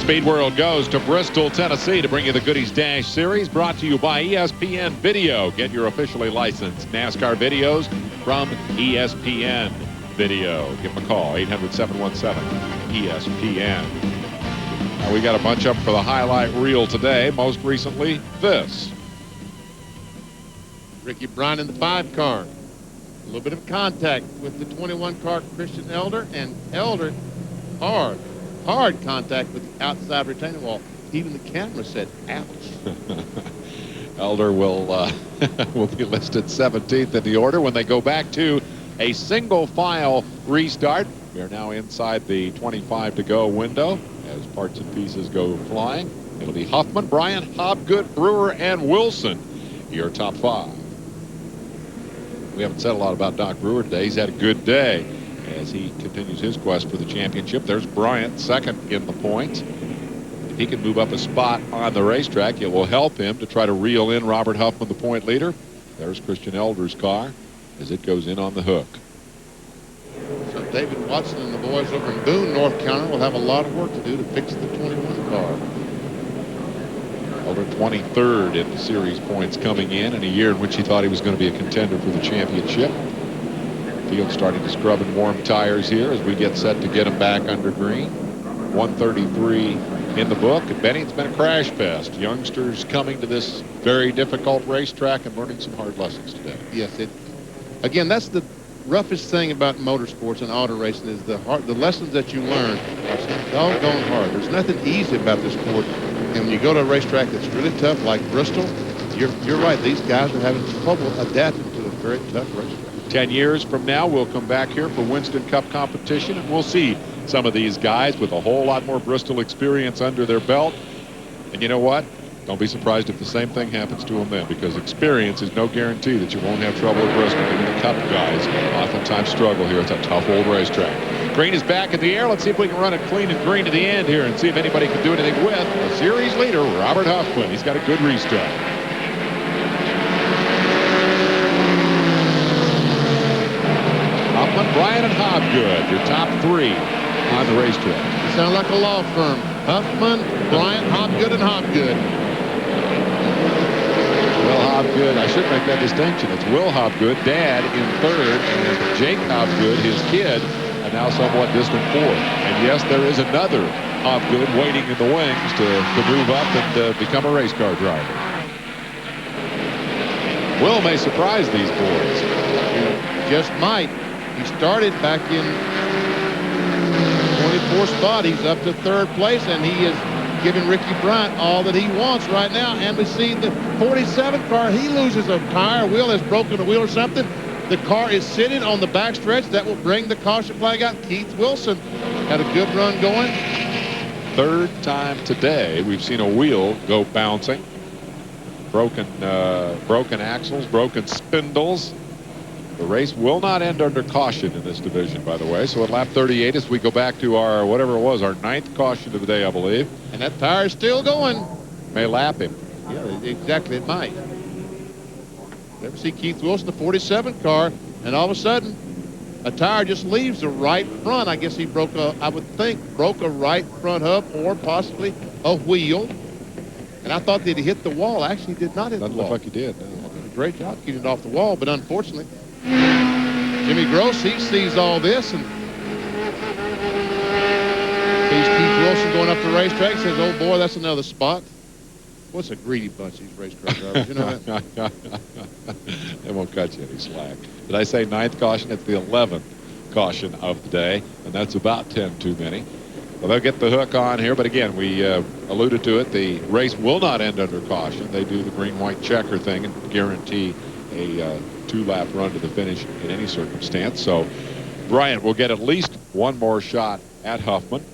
Speed World goes to Bristol, Tennessee to bring you the Goodies Dash Series, brought to you by ESPN Video. Get your officially licensed NASCAR videos from ESPN Video. Give them a call, 800-717-ESPN. Now we got a bunch up for the highlight reel today. Most recently, this. Ricky Bryant in the 5 car. A little bit of contact with the 21 car, Christian Elder, and Elder hard contact with the outside retaining wall. Even the camera said, ouch. Elder will be listed 17th in the order when they go back to a single file restart. We are now inside the 25 to go window as parts and pieces go flying. It'll be Huffman, Bryant, Hobgood, Brewer, and Wilson, your top 5. We haven't said a lot about Doc Brewer today. He's had a good day as he continues his quest for the championship. There's Bryant, 2nd in the points. If he can move up a spot on the racetrack, it will help him to try to reel in Robert Huffman, the point leader. There's Christian Elder's car as it goes in on the hook. So David Watson and the boys over in Boone, North Carolina will have a lot of work to do to fix the 21 car. Elder 23rd in the series points coming in a year in which he thought he was going to be a contender for the championship. Field starting to scrub and warm tires here as we get set to get him back under green. 133 in the book. And Benny, it's been a crash fest. Youngsters coming to this very difficult racetrack and learning some hard lessons today. Yes, again, that's the roughest thing about motorsports and auto racing is the lessons that you learn are so doggone hard. There's nothing easy about this sport. And when you go to a racetrack that's really tough like Bristol, You're right. These guys are having trouble adapting to a very tough racetrack. 10 years from now, we'll come back here for Winston Cup competition, and we'll see some of these guys with a whole lot more Bristol experience under their belt. And you know what? Don't be surprised if the same thing happens to them then, because experience is no guarantee that you won't have trouble at Bristol. Even the Cup guys oftentimes struggle here. It's a tough old racetrack. Green is back in the air. Let's see if we can run it clean and green to the end here and see if anybody can do anything with the series leader, Robert Huffman. He's got a good restart. Huffman, Bryant, and Hobgood, your top three on the racetrack. You sound like a law firm. Huffman, Bryant, Hobgood, and Hobgood. Will Hobgood, I should make that distinction. It's Will Hobgood, dad, in third, and Jake Hobgood, his kid, and now somewhat distant fourth. And yes, there is another Hobgood waiting in the wings to move up and become a race car driver. Will may surprise these boys. He just might. He started back in 24th spot. He's up to third place, and he is giving Ricky Bryant all that he wants right now. And we see the 47 car, he loses a tire. Will has broken a wheel or something. The car is sitting on the backstretch. That will bring the caution flag out. Keith Wilson had a good run going. Third time today we've seen a wheel go bouncing. Broken axles, broken spindles. The race will not end under caution in this division, by the way. So at lap 38, as we go back to our, whatever it was, our 9th caution of the day, I believe. And that tire is still going. May lap him. Yeah, exactly, it might. Never see Keith Wilson, the 47 car, and all of a sudden, a tire just leaves the right front. I guess he broke I would think, broke a right front hub or possibly a wheel. And I thought that he hit the wall. Actually, he did not hit the wall. Doesn't look like he did. No. Did a great job getting it off the wall, but unfortunately, Jimmy Gross, he sees all this and sees Keith Wilson going up the racetrack. Says, "Oh boy, that's another spot." What's a greedy bunch, these racetrack drivers? You know that? They won't cut you any slack. Did I say 9th caution? It's the 11th caution of the day, and that's about 10 too many. Well, they'll get the hook on here, but again, we alluded to it. The race will not end under caution. They do the green-white checker thing and guarantee a 2-lap run to the finish in any circumstance. So Bryant will get at least one more shot at Huffman.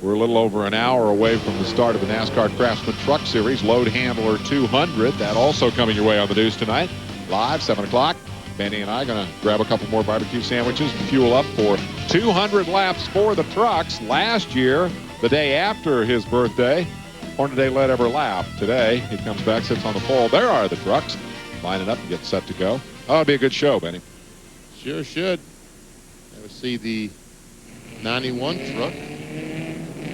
We're a little over an hour away from the start of the NASCAR Craftsman Truck Series Load Handler 200. That also coming your way on the news tonight. Live, 7 o'clock. Benny and I going to grab a couple more barbecue sandwiches and fuel up for 200 laps for the trucks. Last year, the day after his birthday, Hornaday led every lap. Today, he comes back, sits on the pole. There are the trucks. Lining up and get set to go. Oh, it'll be a good show, Benny. Sure should. Let's see the 91 truck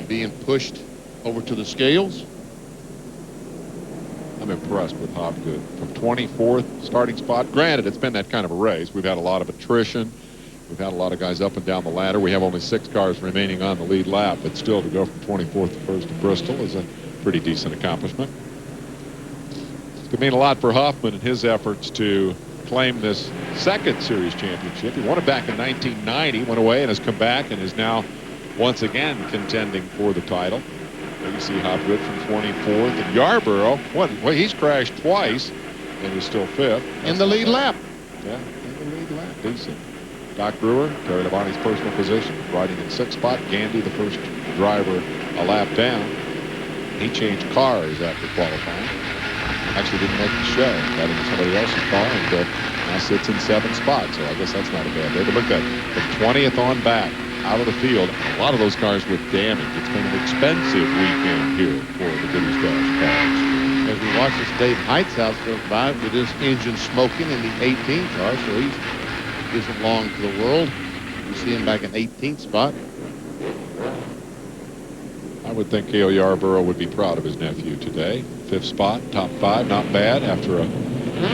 being pushed over to the scales. I'm impressed with Hobgood. From 24th starting spot. Granted, it's been that kind of a race. We've had a lot of attrition. We've had a lot of guys up and down the ladder. We have only 6 cars remaining on the lead lap, but still to go from 24th to 1st to Bristol is a pretty decent accomplishment. It's going to mean a lot for Huffman and his efforts to claim this 2nd series championship. He won it back in 1990, went away and has come back and is now once again contending for the title. There you see Hobgood from 24th. And Yarborough, well, he's crashed twice and is still 5th. In the lead lap. Yeah, in the lead lap. Decent. Doc Brewer, Terry Labonte's personal position, riding in 6th spot. Gandy, the first driver, a lap down. He changed cars after qualifying. Actually didn't make the show. Got into somebody else's car and now sits in 7th spot. So I guess that's not a bad day. But look at that. From 20th on back, out of the field. A lot of those cars with damage. It's been an expensive weekend here for the Goody Dash cars. As we watch this Dave Height's house go by with his engine smoking in the 18 car, so he isn't long to the world. You see him back in 18th spot. I would think Cale Yarborough would be proud of his nephew today. 5th spot, top 5, not bad after a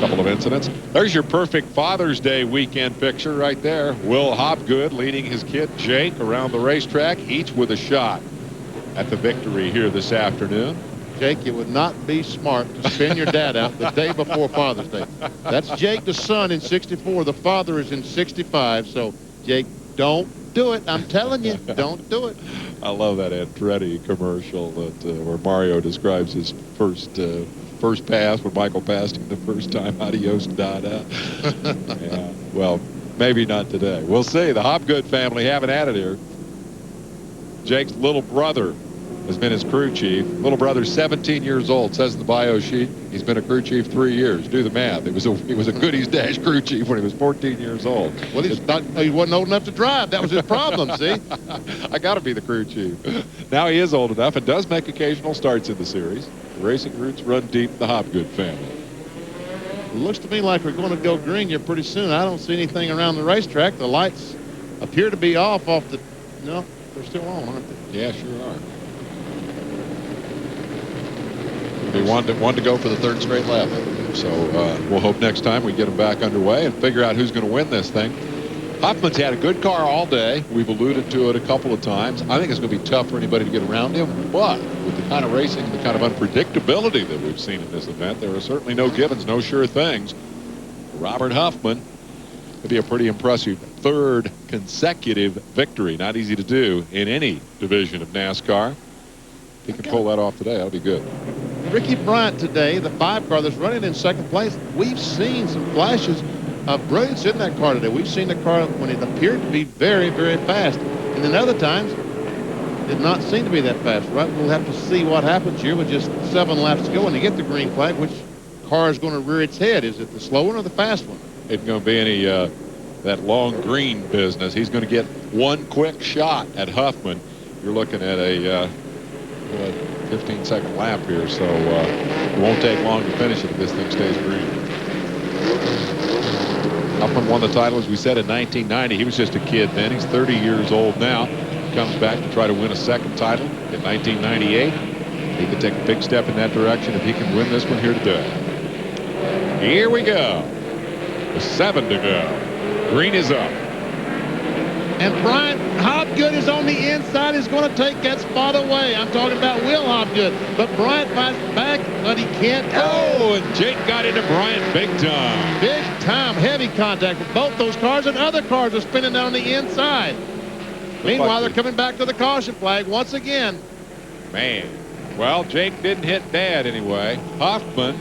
couple of incidents. There's your perfect Father's Day weekend picture right there. Will Hobgood leading his kid Jake around the racetrack, each with a shot at the victory here this afternoon. Jake, it would not be smart to spin your dad out the day before Father's Day. That's Jake, the son, in 64. The father is in 65. So, Jake, don't do it. I'm telling you, don't do it. I love that Andretti commercial that where Mario describes his first first pass when Michael passed him the first time. Adios, Dada. Yeah, well, maybe not today. We'll see. The Hopgood family haven't had it here. Jake's little brother has been his crew chief. Little brother's 17 years old. Says in the bio sheet he's been a crew chief 3 years. Do the math. He was a Goodies Dash crew chief when he was 14 years old. Well, he wasn't old enough to drive. That was his problem, see? I got to be the crew chief. Now he is old enough and does make occasional starts in the series. The racing roots run deep in the Hopgood family. It looks to me like we're going to go green here pretty soon. I don't see anything around the racetrack. The lights appear to be off the... No, they're still on, aren't they? Yeah, sure are. They wanted to go for the third straight lap. So we'll hope next time we get them back underway and figure out who's going to win this thing. Hoffman's had a good car all day. We've alluded to it a couple of times. I think it's going to be tough for anybody to get around him. But with the kind of racing, the kind of unpredictability that we've seen in this event, there are certainly no givens, no sure things. Robert Huffman could be a pretty impressive third consecutive victory. Not easy to do in any division of NASCAR. If he can pull that off today, that'll be good. Ricky Bryant today, the 5 car that's running in second place, we've seen some flashes of brilliance in that car today. We've seen the car when it appeared to be very, very fast. And then other times, did not seem to be that fast, right? We'll have to see what happens here with just 7 laps to go and to get the green flag. Which car is going to rear its head? Is it the slow one or the fast one? It's going to be any that long green business. He's going to get one quick shot at Huffman. You're looking at a 15-second lap here, so it won't take long to finish it if this thing stays green. Huffman won the title, as we said, in 1990. He was just a kid then. He's 30 years old now. Comes back to try to win a second title in 1998. He could take a big step in that direction if he can win this one here today. Here we go. With 7 to go. Green is up. And Bryant Hopgood is on the inside. He's going to take that spot away. I'm talking about Will Hopgood. But Bryant fights back, but he can't. Oh, and Jake got into Bryant big time. Big time, heavy contact with both those cars, and other cars are spinning down the inside. Meanwhile, they're coming back to the caution flag once again. Man. Well, Jake didn't hit Dad anyway. Hoffman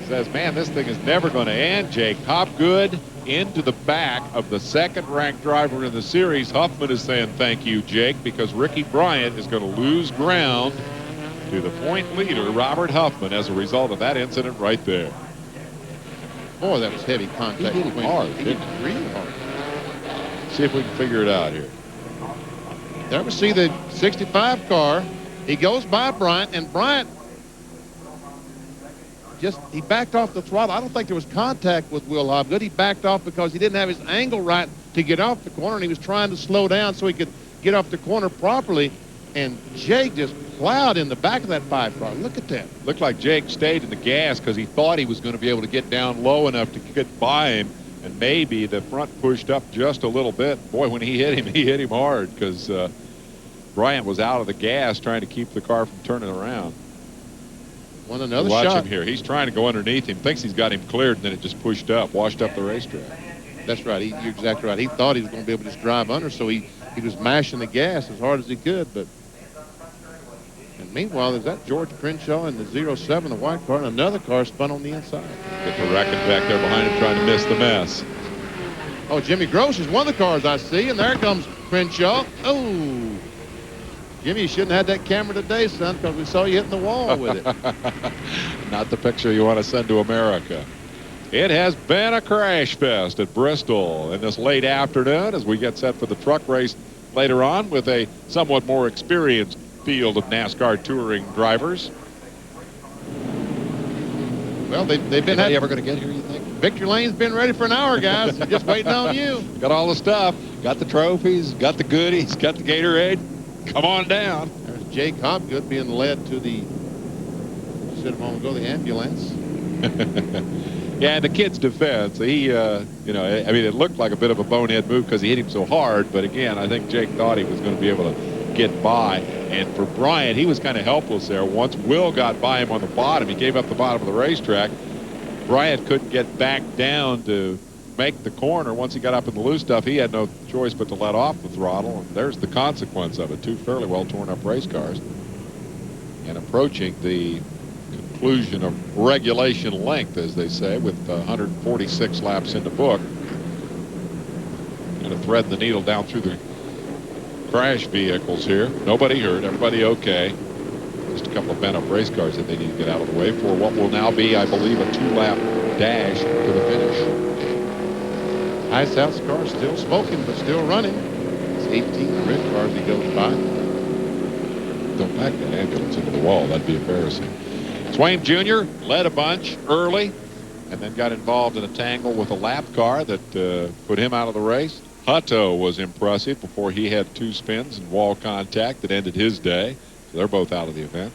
says, man, this thing is never going to end. Jake Hopgood into the back of the second-ranked driver in the series. Huffman is saying thank you, Jake, because Ricky Bryant is going to lose ground to the point leader, Robert Huffman, as a result of that incident right there. Boy, that was heavy contact. He hit him hard, He hit him really hard. See if we can figure it out here. There we see the 65 car. He goes by Bryant, and Bryant he backed off the throttle. I don't think there was contact with Will Hopgood. He backed off because he didn't have his angle right to get off the corner, and he was trying to slow down so he could get off the corner properly. And Jake just plowed in the back of that 5 car. Look at that. Looked like Jake stayed in the gas because he thought he was going to be able to get down low enough to get by him, and maybe the front pushed up just a little bit. Boy, when he hit him hard because Bryant was out of the gas trying to keep the car from turning around. Won another Watch shot. him here. He's trying to go underneath him. Thinks he's got him cleared, and then it just pushed up, washed up the racetrack. That's right. You're exactly right. He thought he was going to be able to just drive under, so he was mashing the gas as hard as he could. But and meanwhile, there's that George Crenshaw in the 07, the white car, and another car spun on the inside. Get the wreckage back there behind him, trying to miss the mess. Oh, Jimmy Gross is one of the cars I see, and there comes Crenshaw. Oh. Jimmy, you shouldn't have had that camera today, son, because we saw you hitting the wall with it. Not the picture you want to send to America. It has been a crash fest at Bristol in this late afternoon as we get set for the truck race later on with a somewhat more experienced field of NASCAR touring drivers. Well, they've been... Anybody ever going to get here, you think? Victor Lane's been ready for an hour, guys. Just waiting on you. Got all the stuff. Got the trophies. Got the goodies. Got the Gatorade. Come on down. There's Jake Hopgood being led to the, you said a moment ago, the ambulance. Yeah, in the kid's defense, he, you know, I mean, it looked like a bit of a bonehead move because he hit him so hard. But again, I think Jake thought he was going to be able to get by. And for Bryant, he was kind of helpless there. Once Will got by him on the bottom, he gave up the bottom of the racetrack. Bryant couldn't get back down to make the corner. Once he got up in the loose stuff, he had no choice but to let off the throttle, and there's the consequence of it. 2 fairly well torn up race cars. And approaching the conclusion of regulation length, as they say, with 146 laps in the book. Going to thread the needle down through the crash vehicles here. Nobody hurt, everybody okay. Just a couple of bent up race cars that they need to get out of the way for what will now be, I believe, a 2-lap dash to the finish. High South's car still smoking, but still running. It's 18 red cars he goes by. Don't back that ambulance into the wall. That'd be embarrassing. Swaim Jr. led a bunch early and then got involved in a tangle with a lap car that put him out of the race. Hutto was impressive before he had 2 spins and wall contact that ended his day. So they're both out of the event.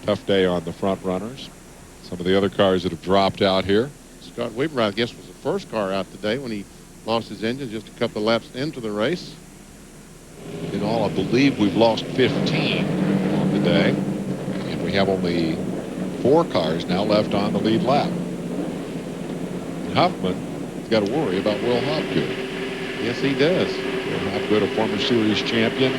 Tough day on the front runners. Some of the other cars that have dropped out here. Scott Weber, I guess, was the first car out today when he lost his engine just a couple of laps into the race. In all, I believe we've lost 15 on the day. And we have only 4 cars now left on the lead lap. And Huffman's got to worry about Will Hopgood. Yes, he does. Will Hopgood, a former series champion,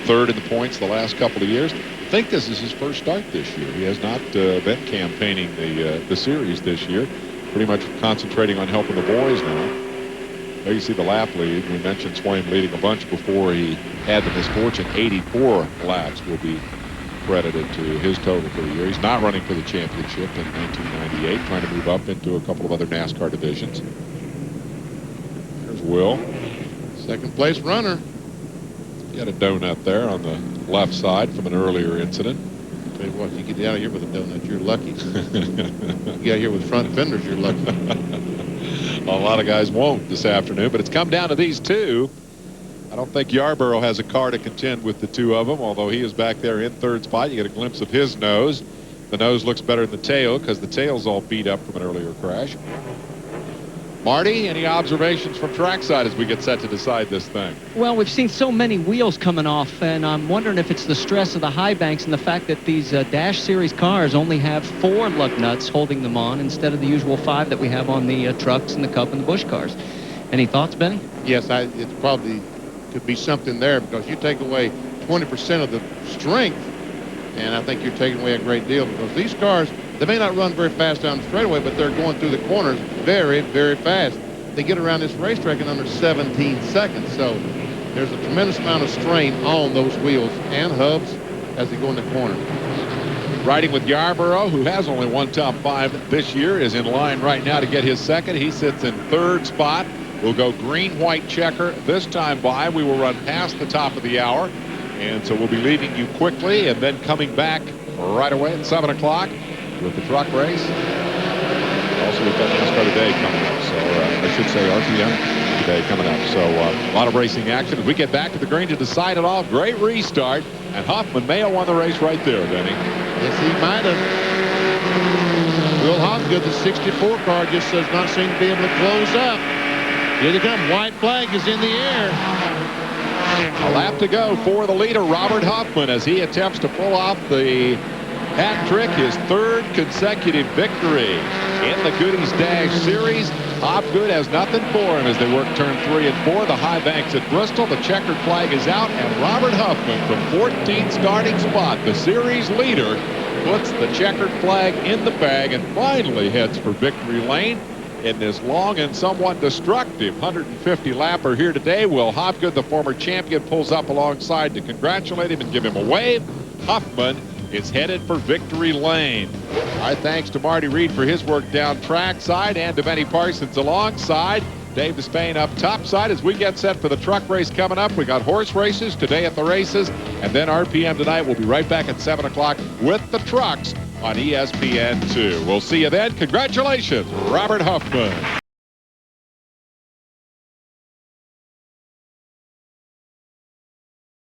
3rd in the points the last couple of years. I think this is his first start this year. He has not been campaigning the series this year. Pretty much concentrating on helping the boys now. There you see the lap lead. We mentioned Swaim leading a bunch before he had the misfortune. 84 laps will be credited to his total for the year. He's not running for the championship in 1998, trying to move up into a couple of other NASCAR divisions. There's Will. Second place runner. He had a donut there on the left side from an earlier incident. Tell you what, you get out of here with a donut, you're lucky. You get out here with front fenders, you're lucky. A lot of guys won't this afternoon, but it's come down to these two. I don't think Yarborough has a car to contend with the 2 of them, although he is back there in 3rd spot. You get a glimpse of his nose. The nose looks better than the tail because the tail's all beat up from an earlier crash. Marty, any observations from trackside as we get set to decide this thing? Well, we've seen so many wheels coming off, and I'm wondering if it's the stress of the high banks and the fact that these Dash Series cars only have 4 lug nuts holding them on instead of the usual 5 that we have on the trucks and the Cup and the Busch cars. Any thoughts, Benny? Yes, it probably could be something there because you take away 20% of the strength, and I think you're taking away a great deal because these cars, they may not run very fast down the straightaway, but they're going through the corners very, very fast. They get around this racetrack in under 17 seconds, so there's a tremendous amount of strain on those wheels and hubs as they go in the corner. Riding with Yarborough, who has only 1 top 5 this year, is in line right now to get his 2nd. He sits in 3rd spot. We'll go green-white checker this time by. We will run past the top of the hour, and so we'll be leaving you quickly and then coming back right away at 7 o'clock. With the truck race. Also, we've got NASCAR Today coming up. So, I should say RPM Today coming up. So, a lot of racing action. As we get back to the green to decide it all, great restart. And Hoffman may have won the race right there, Denny. Yes, he might have. Will Hopgood, the 64 car, just does not seem to be able to close up. Here they come. White flag is in the air. A lap to go for the leader, Robert Hoffman, as he attempts to pull off the hat trick, his 3rd consecutive victory in the Goodies Dash Series. Hopgood has nothing for him as they work turn 3 and 4. The high banks at Bristol. The checkered flag is out, and Robert Huffman from 14th starting spot, the series leader, puts the checkered flag in the bag and finally heads for victory lane in this long and somewhat destructive 150 lapper here today. Will Hopgood, the former champion, pulls up alongside to congratulate him and give him a wave. Huffman is headed for victory lane. Our thanks to Marty Reed for his work down trackside and to Benny Parsons alongside. Dave Despain up topside as we get set for the truck race coming up. We got horse races today at the races, and then RPM tonight. We'll be right back at 7 o'clock with the trucks on ESPN2. We'll see you then. Congratulations, Robert Huffman.